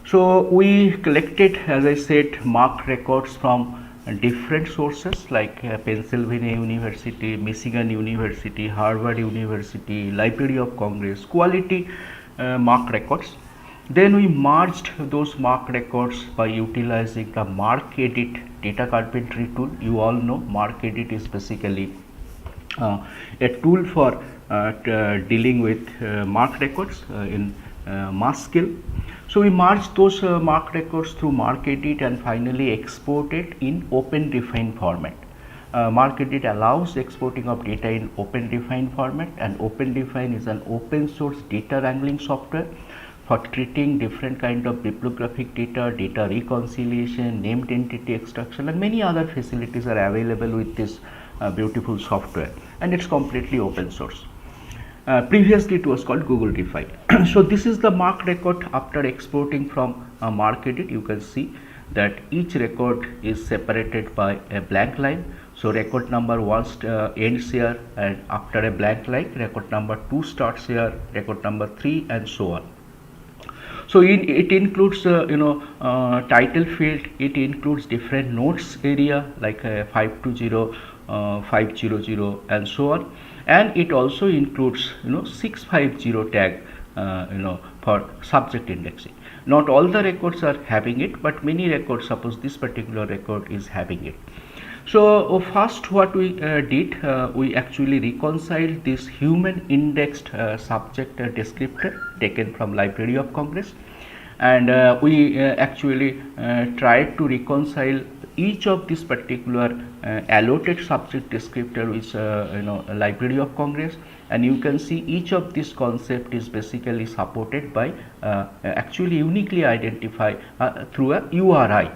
So we collected, as I said, marked records from different sources like Pennsylvania University, Michigan University, Harvard University, Library of Congress, quality marked records. Then we merged those marked records by utilizing the MarkEdit data carpentry tool. You all know MarkEdit is basically a tool for dealing with marked records in mass scale. So we merged those marked records through MarkEdit and finally exported in OpenDefine format. MarkEdit allows exporting of data in OpenDefine format, and OpenDefine is an open source data wrangling software for treating different kind of bibliographic data, data reconciliation, named entity extraction, and many other facilities are available with this beautiful software, and it's completely open source. Previously it was called Google Define. So this is the marked record after exporting from MarkEdit. You can see that each record is separated by a blank line. So record number 1 ends here, and after a blank line, record number 2 starts here, record number 3, and so on. So it includes title field, it includes different notes area like 520, 500 and so on, and it also includes 650 tag for subject indexing. Not all the records are having it, but many records, suppose this particular record is having it. So first what we did, we actually reconciled this human indexed subject descriptor taken from Library of Congress, and we actually tried to reconcile each of this particular allotted subject descriptor with Library of Congress, and you can see each of this concept is basically supported by actually uniquely identified through a URI.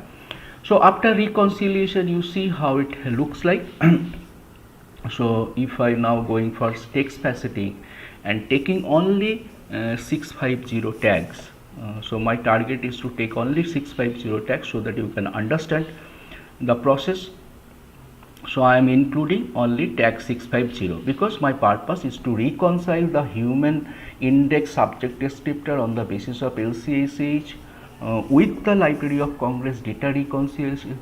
So after reconciliation, you see how it looks like. So if I now going for text faceting and taking only 650 tags, so my target is to take only 650 tags so that you can understand the process. So I am including only tag 650 because my purpose is to reconcile the human index subject descriptor on the basis of LCSH with the Library of Congress data reconciliation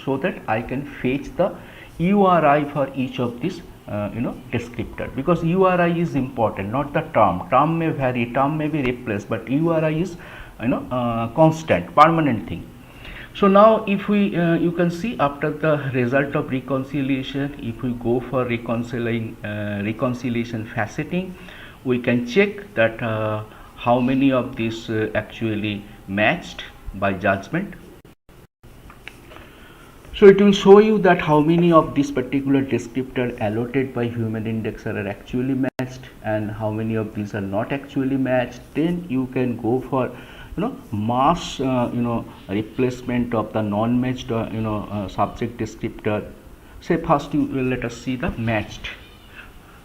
so that I can fetch the URI for each of this descriptor, because URI is important, not the term may vary, term may be replaced, but URI is constant, permanent thing. So now if we you can see after the result of reconciliation, if we go for reconciliation faceting, we can check that how many of these actually matched by judgment. So it will show you that how many of this particular descriptor allotted by human indexer are actually matched and how many of these are not actually matched. Then you can go for mass replacement of the non-matched subject descriptor. Say first let us see the matched.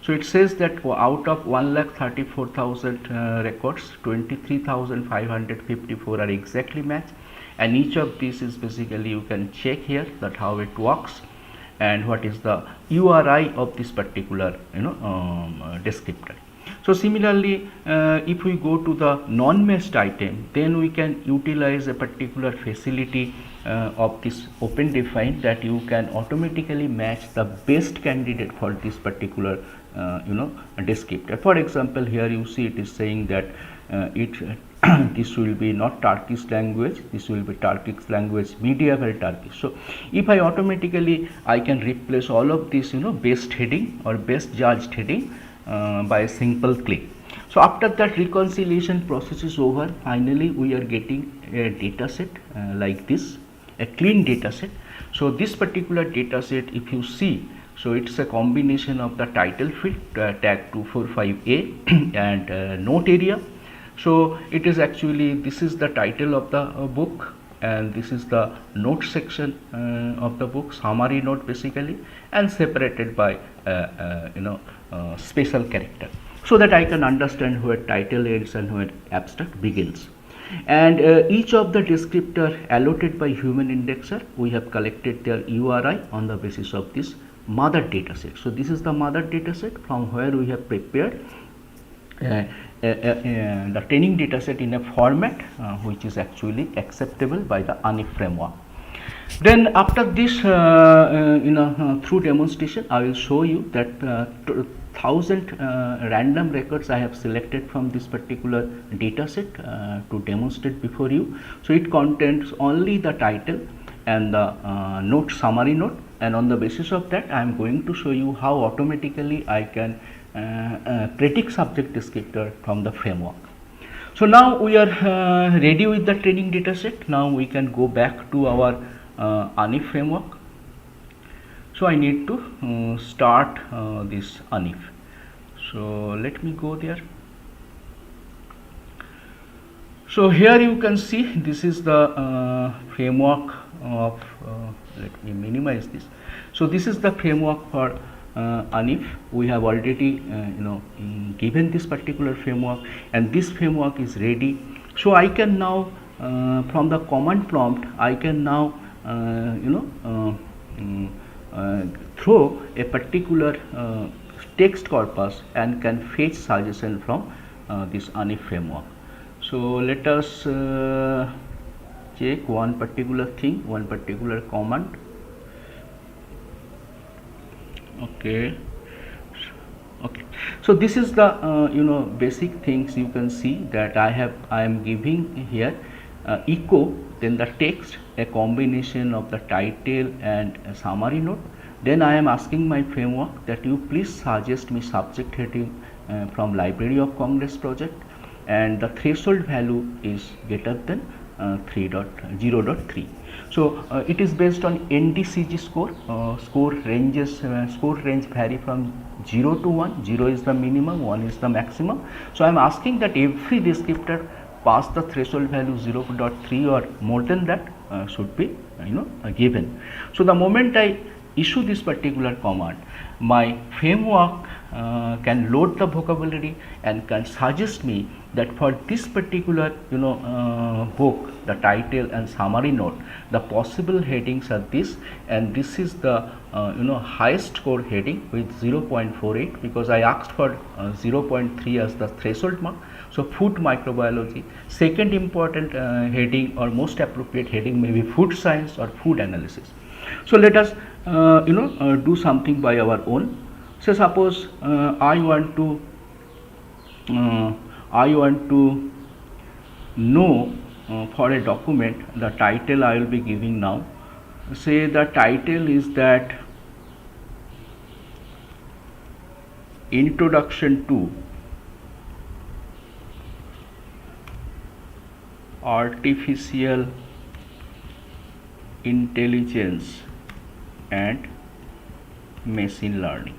So it says that out of 1,34,000 records, 23,554 are exactly matched, and each of these is basically, you can check here that how it works. and what is the URI of this particular descriptor. So similarly, if we go to the non-meshed item, then we can utilize a particular facility of this open define, that you can automatically match the best candidate for this particular descriptor. For example, here you see it is saying that this will be not Turkish language, this will be Turkish language medieval Turkish. So if I automatically, I can replace all of this best heading or best judged heading by a simple click. So after that reconciliation process is over, finally we are getting a data set like this, a clean data set. So this particular data set, if you see, so it's a combination of the title field tag 245A and note area. So it is actually, this is the title of the book, and this is the note section of the book, summary note basically, and separated by special character, so that I can understand where title ends and where abstract begins. And each of the descriptor allotted by human indexer, we have collected their URI on the basis of this mother data set. So this is the mother data set from where we have prepared the training data set in a format which is actually acceptable by the UNIF framework. Then after this through demonstration, I will show you that 1000 random records I have selected from this particular data set to demonstrate before you. So it contains only the title and the note, summary note, and on the basis of that I am going to show you how automatically I can predict subject descriptor from the framework. So now we are ready with the training data set. Now we can go back to our UNIF framework. So I need to start this UNIF. So let me go there. So here you can see this is the framework of let me minimize this. So this is the framework for UNIF. We have already given this particular framework, and this framework is ready. So I can now from the command prompt I can now throw a particular text corpus and can fetch suggestion from this UNIF framework. So let us check one particular thing, one particular command. Okay. So this is the basic things you can see that I am giving here echo, then the text, a combination of the title and a summary note. Then I am asking my framework that you please suggest me subject heading from Library of Congress project, and the threshold value is greater than 0.3. So it is based on NDCG score. Score range vary from 0 to 1. 0 is the minimum, 1 is the maximum. So I am asking that every descriptor pass the threshold value 0.3 or more than that should be given. So the moment I issue this particular command, my framework can load the vocabulary and can suggest me that for this particular book, the title and summary note, the possible headings are this, and this is the highest score heading with 0.48, because I asked for 0.3 as the threshold mark. So food microbiology. Second important heading or most appropriate heading may be food science or food analysis. So let us do something by our own. So suppose I want to know for a document the title I will be giving now. Say the title is that Introduction to Artificial Intelligence and Machine Learning.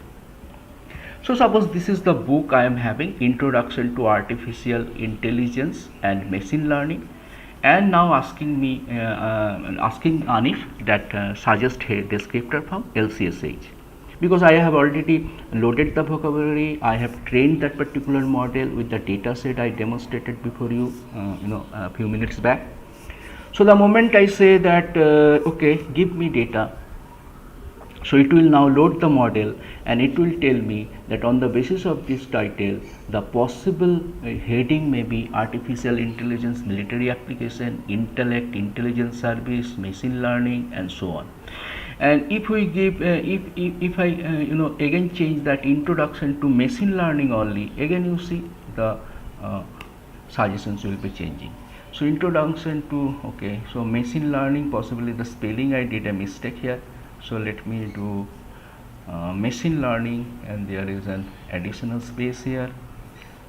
So suppose this is the book I am having, Introduction to Artificial Intelligence and Machine Learning, and now asking me asking UNIF that suggest a descriptor from LCSH. Because I have already loaded the vocabulary, I have trained that particular model with the data set I demonstrated before you a few minutes back. So the moment I say that okay, give me data, So it will now load the model and it will tell me that on the basis of this title, the possible heading may be artificial intelligence, military application, intellect, intelligence service, machine learning, and so on. And if we give, if I again change that introduction to machine learning only, again you see the suggestions will be changing. So introduction to, okay, so machine learning, possibly the spelling I did a mistake here. So let me do machine learning, and there is an additional space here.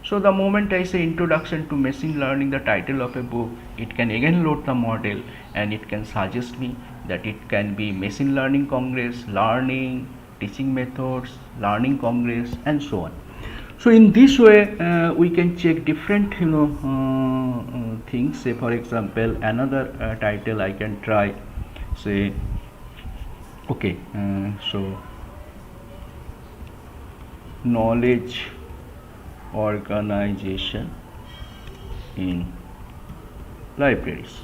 So the moment I say introduction to machine learning, the title of a book, it can again load the model and it can suggest me that it can be machine learning congress, learning, teaching methods, learning congress, and so on. So in this way we can check different things. Say for example, another title I can try, say, okay, so knowledge organization in libraries.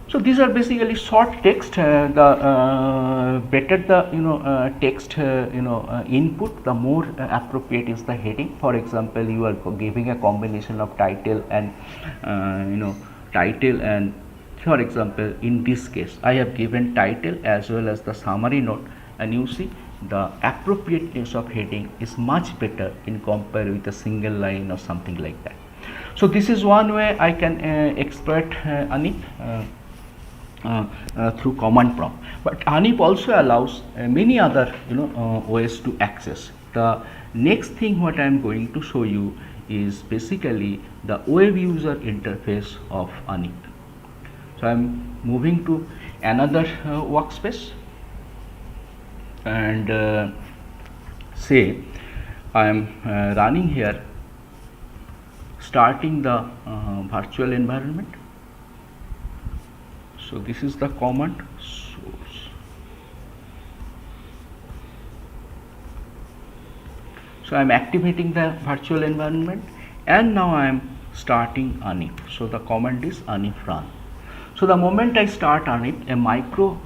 So these are basically short text. The better the text input, the more appropriate is the heading. For example, you are giving a combination of title and title and, for example, in this case I have given title as well as the summary note, and you see the appropriateness of heading is much better in compare with a single line or something like that. So this is one way I can exploit ANIP through command prompt. But ANIP also allows many other ways to access. The next thing what I am going to show you is basically the web user interface of ANIP. So I am moving to another workspace, and say I am running here, starting the virtual environment. So this is the command source. So I am activating the virtual environment, and now I am starting ANIP. So the command is ANIP run. So the moment I start ANIP, a micro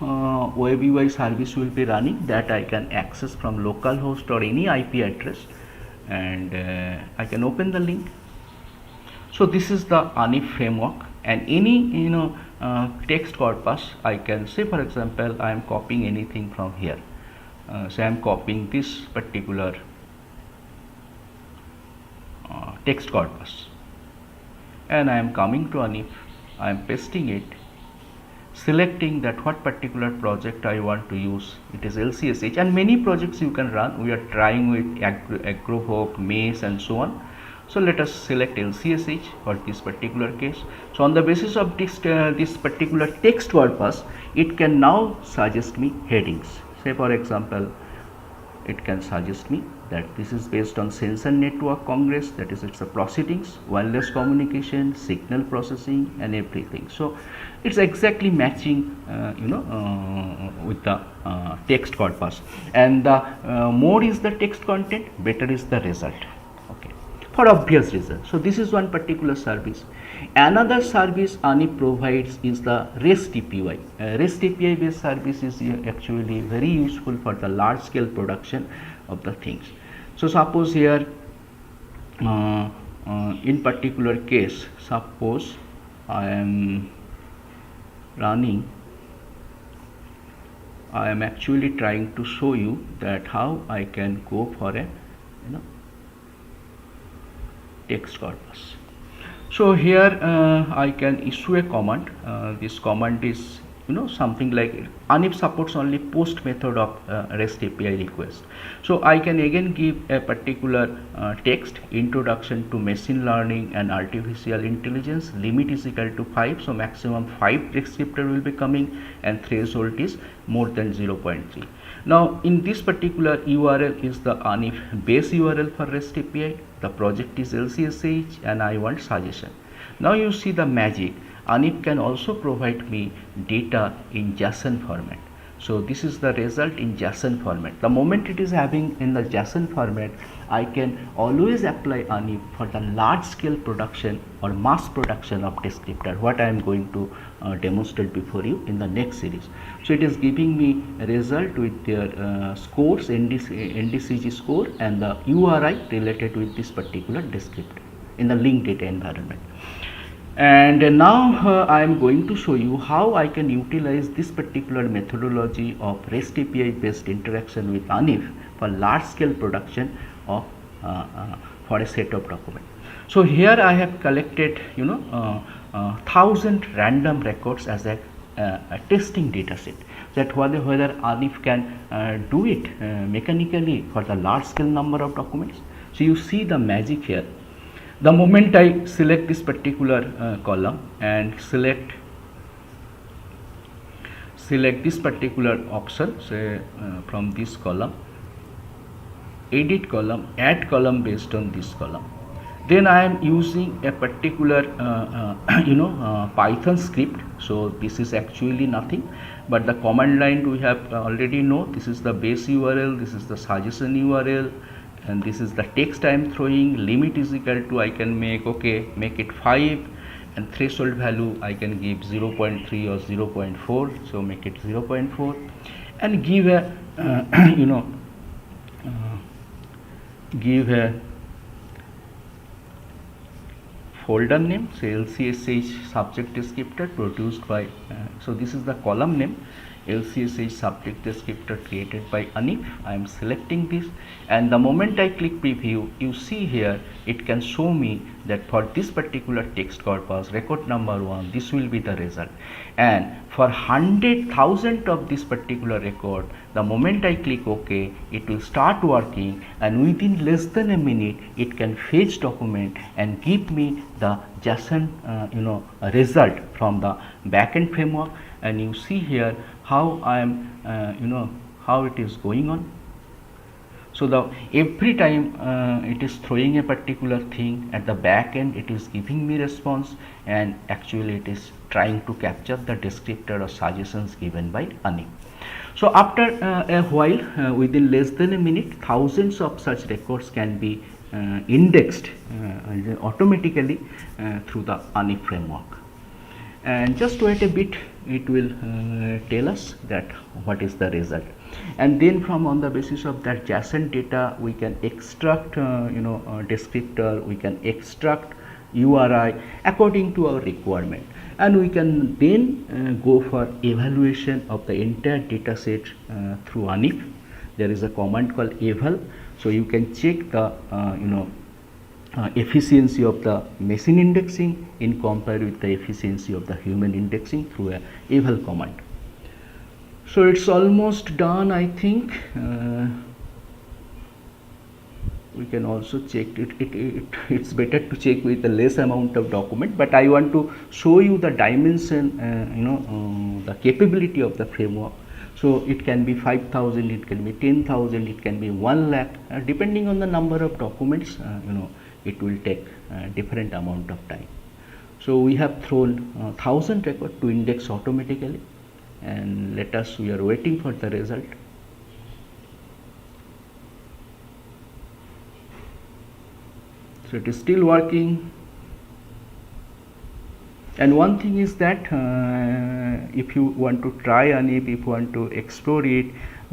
web UI service will be running that I can access from localhost or any IP address, and I can open the link. So this is the ANIP framework, and any text corpus I can say, for example, I am copying anything from here. So I am copying this particular text corpus, and I am coming to ANIP. I am pasting it, selecting that what particular project I want to use. It is LCSH, and many projects you can run. We are trying with AgroVoc, Maze, and so on. So let us select LCSH for this particular case. So on the basis of this particular text corpus, it can now suggest me headings. Say for example, it can suggest me that this is based on Sensor Network Congress, that is it's a proceedings, wireless communication, signal processing, and everything. So it's exactly matching with the text corpus, and the more is the text content, better is the result, okay, for obvious reason. So this is one particular service. Another service ANIP provides is the REST API. REST API based service is actually very useful for the large scale production of the things. So suppose here in particular case, suppose I am running, I am actually trying to show you that how I can go for a text corpus. So here I can issue a command. This command is something like ANIP supports only post method of REST API request. So I can again give a particular text, introduction to machine learning and artificial intelligence, limit is equal to 5, so maximum 5 descriptor will be coming, and threshold is more than 0.3. Now in this particular URL is the ANIP base URL for REST API, the project is LCSH, and I want suggestion. Now you see the magic. ANIP can also provide me data in JSON format. So this is the result in JSON format. The moment it is having in the JSON format, I can always apply ANIF for the large scale production or mass production of descriptor, what I am going to demonstrate before you in the next series. So it is giving me a result with their scores, NDCG score and the URI related with this particular descriptor in the linked data environment. And now I am going to show you how I can utilize this particular methodology of REST API based interaction with ANIF for large scale production of for a set of documents. So here I have collected 1000 random records as a testing data set, that whether ANIF can do it mechanically for the large scale number of documents. So you see the magic here. The moment I select this particular column and select this particular option, say from this column, edit column, add column based on this column, then I am using a particular Python script. So this is actually nothing but the command line we have already know. This is the base URL, this is the suggestion URL, and this is the text I am throwing. Limit is equal to, I can make it 5, and threshold value I can give 0.3 or 0.4, so make it 0.4, and give a give a folder name, say LCSH subject descriptor produced by so this is the column name, LCSH subject descriptor created by ANIF. I am selecting this, and the moment I click preview, you see here it can show me that for this particular text corpus, record number 1, this will be the result. And for 100,000 of this particular record, the moment I click OK, it will start working, and within less than a minute it can fetch document and give me the JSON result from the backend framework. And you see here how I am how it is going on. So every time it is throwing a particular thing at the back end, it is giving me response, and actually it is trying to capture the descriptor or suggestions given by ANIF. So after a while, within less than a minute, thousands of such records can be indexed automatically through the ANIF framework. And just wait a bit, it will tell us that what is the result. And then from on the basis of that JSON data, we can extract descriptor, we can extract URI according to our requirement, and we can then go for evaluation of the entire data set through ANIF. There is a command called eval, so you can check the efficiency of the machine indexing in compare with the efficiency of the human indexing through a eval command. So it's almost done, I think. We can also check it's better to check with a less amount of document, but I want to show you the dimension, the capability of the framework. So it can be 5,000, it can be 10,000, it can be 1 lakh, depending on the number of documents. It will take different amount of time. So we have thrown 1000 records to index automatically, and we are waiting for the result. So it is still working. And one thing is that if you want to try ANIF, if you want to explore it,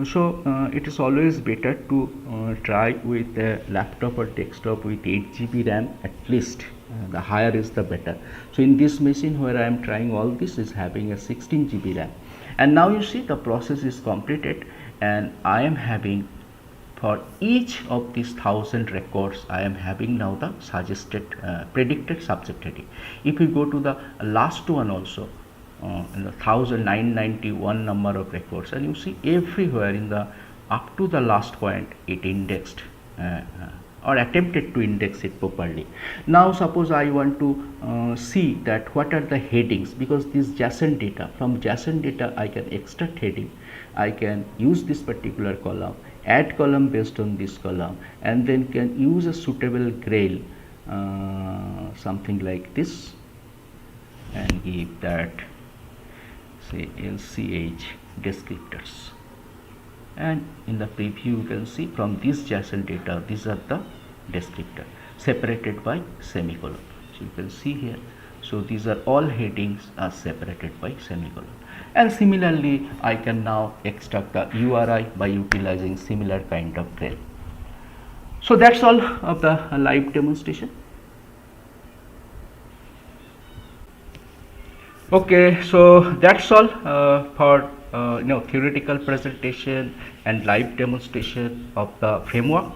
so it is always better to try with a laptop or desktop with 8 GB RAM at least. The higher is the better. So in this machine where I am trying all this is having a 16 GB RAM. And now you see the process is completed, and I am having for each of these 1000 records, I am having now the suggested predicted subject heading. If we go to the last one also, in the 1991 number of records, and you see everywhere in the up to the last point it indexed or attempted to index it properly. Now suppose I want to see that what are the headings, because this JSON data, from JSON data I can extract heading, I can use this particular column, add column based on this column, and then can use a suitable grail, something like this, and give that say LCH descriptors. And in the preview you can see from this JSON data, these are the descriptors separated by semicolon. So you can see here, so these are all headings are separated by semicolon. And similarly I can now extract the URI by utilizing similar kind of trail. So that's all of the live demonstration. Okay, so that's all for theoretical presentation and live demonstration of the framework.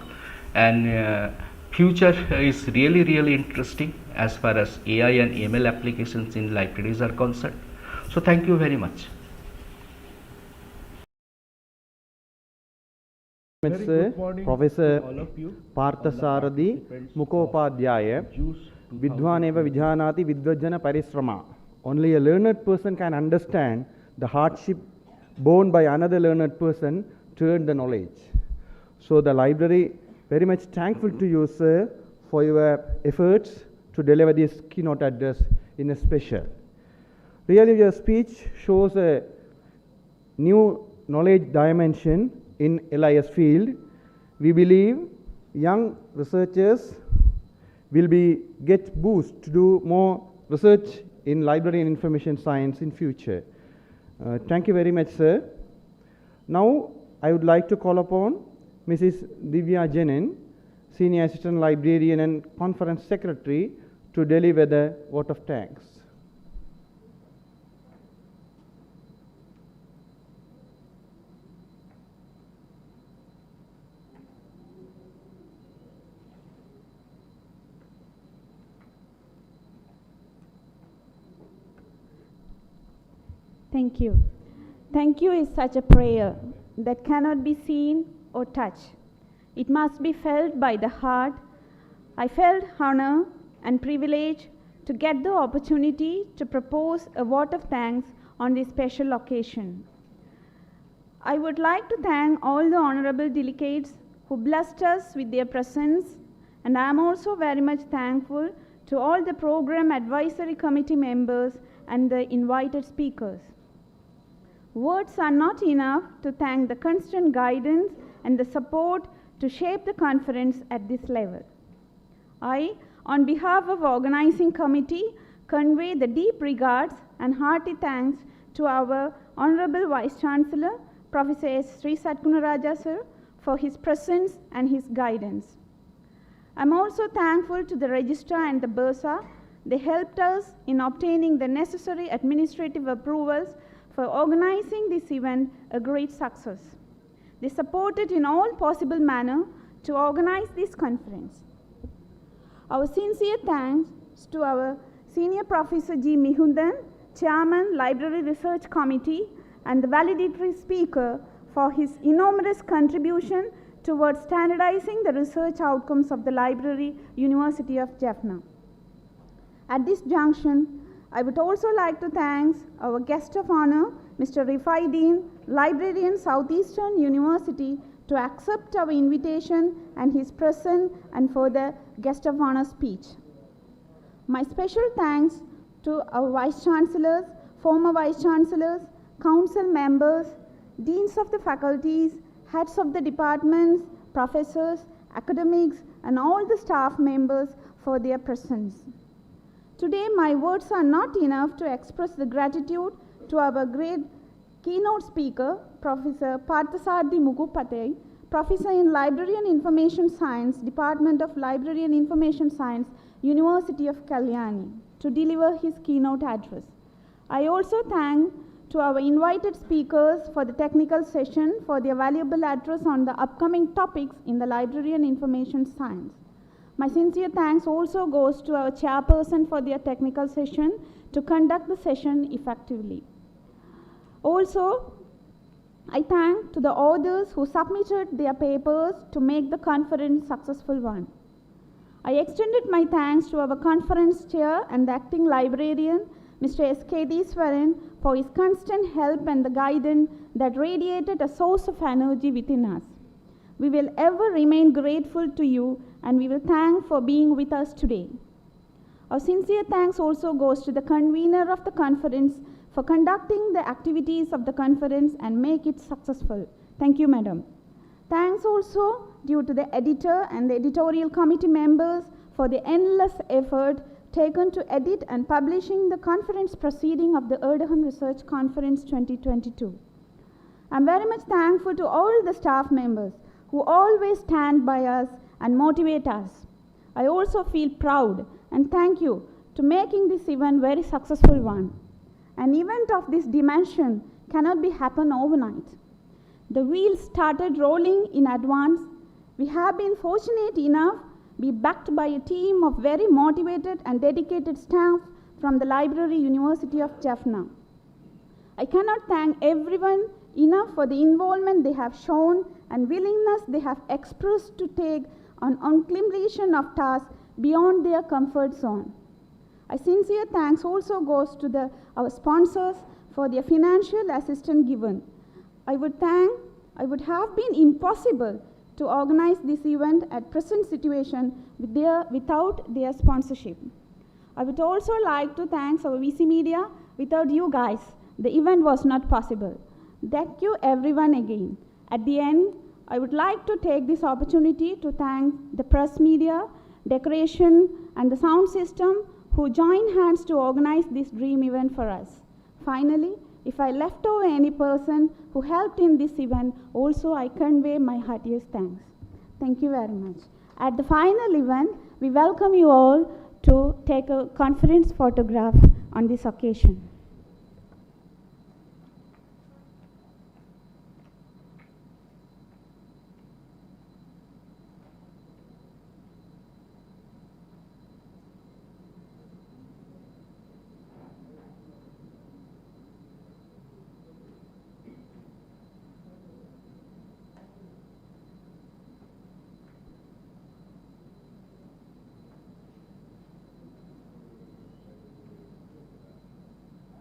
And future is really interesting as far as AI and ML applications in libraries are concerned. So thank you very much. Professor Parthasarathi Mukhopadhyaya, Vidvaneva Vijhanati Vidvajana Parisrama. Only a learned person can understand the hardship borne by another learned person to earn the knowledge. So the library very much thankful to you, sir, for your efforts to deliver this keynote address in a special. Really, your speech shows a new knowledge dimension in LIS field. We believe young researchers will get boost to do more research in library and information science in future. Thank you very much, sir. Now I would like to call upon Mrs. Divya Janin, Senior Assistant Librarian and Conference Secretary, to deliver the vote of thanks. Thank you. Thank you is such a prayer that cannot be seen or touched. It must be felt by the heart. I felt honor and privilege to get the opportunity to propose a vote of thanks on this special occasion. I would like to thank all the honorable delegates who blessed us with their presence, and I am also very much thankful to all the program advisory committee members and the invited speakers. Words are not enough to thank the constant guidance and the support to shape the conference at this level. I, on behalf of organizing committee, convey the deep regards and hearty thanks to our Honorable Vice Chancellor, Professor S. Sri Satgunaraja sir, for his presence and his guidance. I am also thankful to the Registrar and the Bursa. They helped us in obtaining the necessary administrative approvals for organizing this event a great success. They supported in all possible manner to organize this conference. Our sincere thanks to our Senior Professor G. Mihundan, Chairman, Library Research Committee, and the valedictory speaker for his enormous contribution towards standardizing the research outcomes of the Library, University of Jaffna. At this junction, I would also like to thank our guest of honor, Mr. Rifai Dean, Librarian, Southeastern University, to accept our invitation and his presence and for the guest of honor speech. My special thanks to our Vice Chancellors, former Vice Chancellors, Council members, Deans of the faculties, heads of the departments, professors, academics, and all the staff members for their presence. Today, my words are not enough to express the gratitude to our great keynote speaker, Professor Parthasarathi Mukhopadhyay, Professor in Library and Information Science, Department of Library and Information Science, University of Kalyani, to deliver his keynote address. I also thank to our invited speakers for the technical session for their valuable address on the upcoming topics in the Library and Information Science. My sincere thanks also goes to our chairperson for their technical session to conduct the session effectively. Also, I thank to the authors who submitted their papers to make the conference successful one. I extended my thanks to our conference chair and the acting librarian, Mr. S.K. Deeswaran, for his constant help and the guidance that radiated a source of energy within us. We will ever remain grateful to you, and we will thank for being with us today. Our sincere thanks also goes to the convener of the conference, for conducting the activities of the conference and make it successful. Thank you, Madam. Thanks also due to the editor and the editorial committee members for the endless effort taken to edit and publishing the conference proceeding of the ETAKAM Research Conference 2022. I'm very much thankful to all the staff members who always stand by us and motivate us. I also feel proud and thank you to making this event very successful one. An event of this dimension cannot be happen overnight. The wheels started rolling in advance. We have been fortunate enough to be backed by a team of very motivated and dedicated staff from the Library University of Jaffna. I cannot thank everyone enough for the involvement they have shown and willingness they have expressed to take on completion of tasks beyond their comfort zone. A sincere thanks also goes to our sponsors for their financial assistance given. I would have been impossible to organize this event at present situation without their sponsorship. I would also like to thank our VC Media. Without you guys, the event was not possible. Thank you everyone again. At the end, I would like to take this opportunity to thank the press media, decoration, and the sound system who joined hands to organize this dream event for us. Finally, if I left over any person who helped in this event, also I convey my heartiest thanks. Thank you very much. At the final event, we welcome you all to take a conference photograph on this occasion.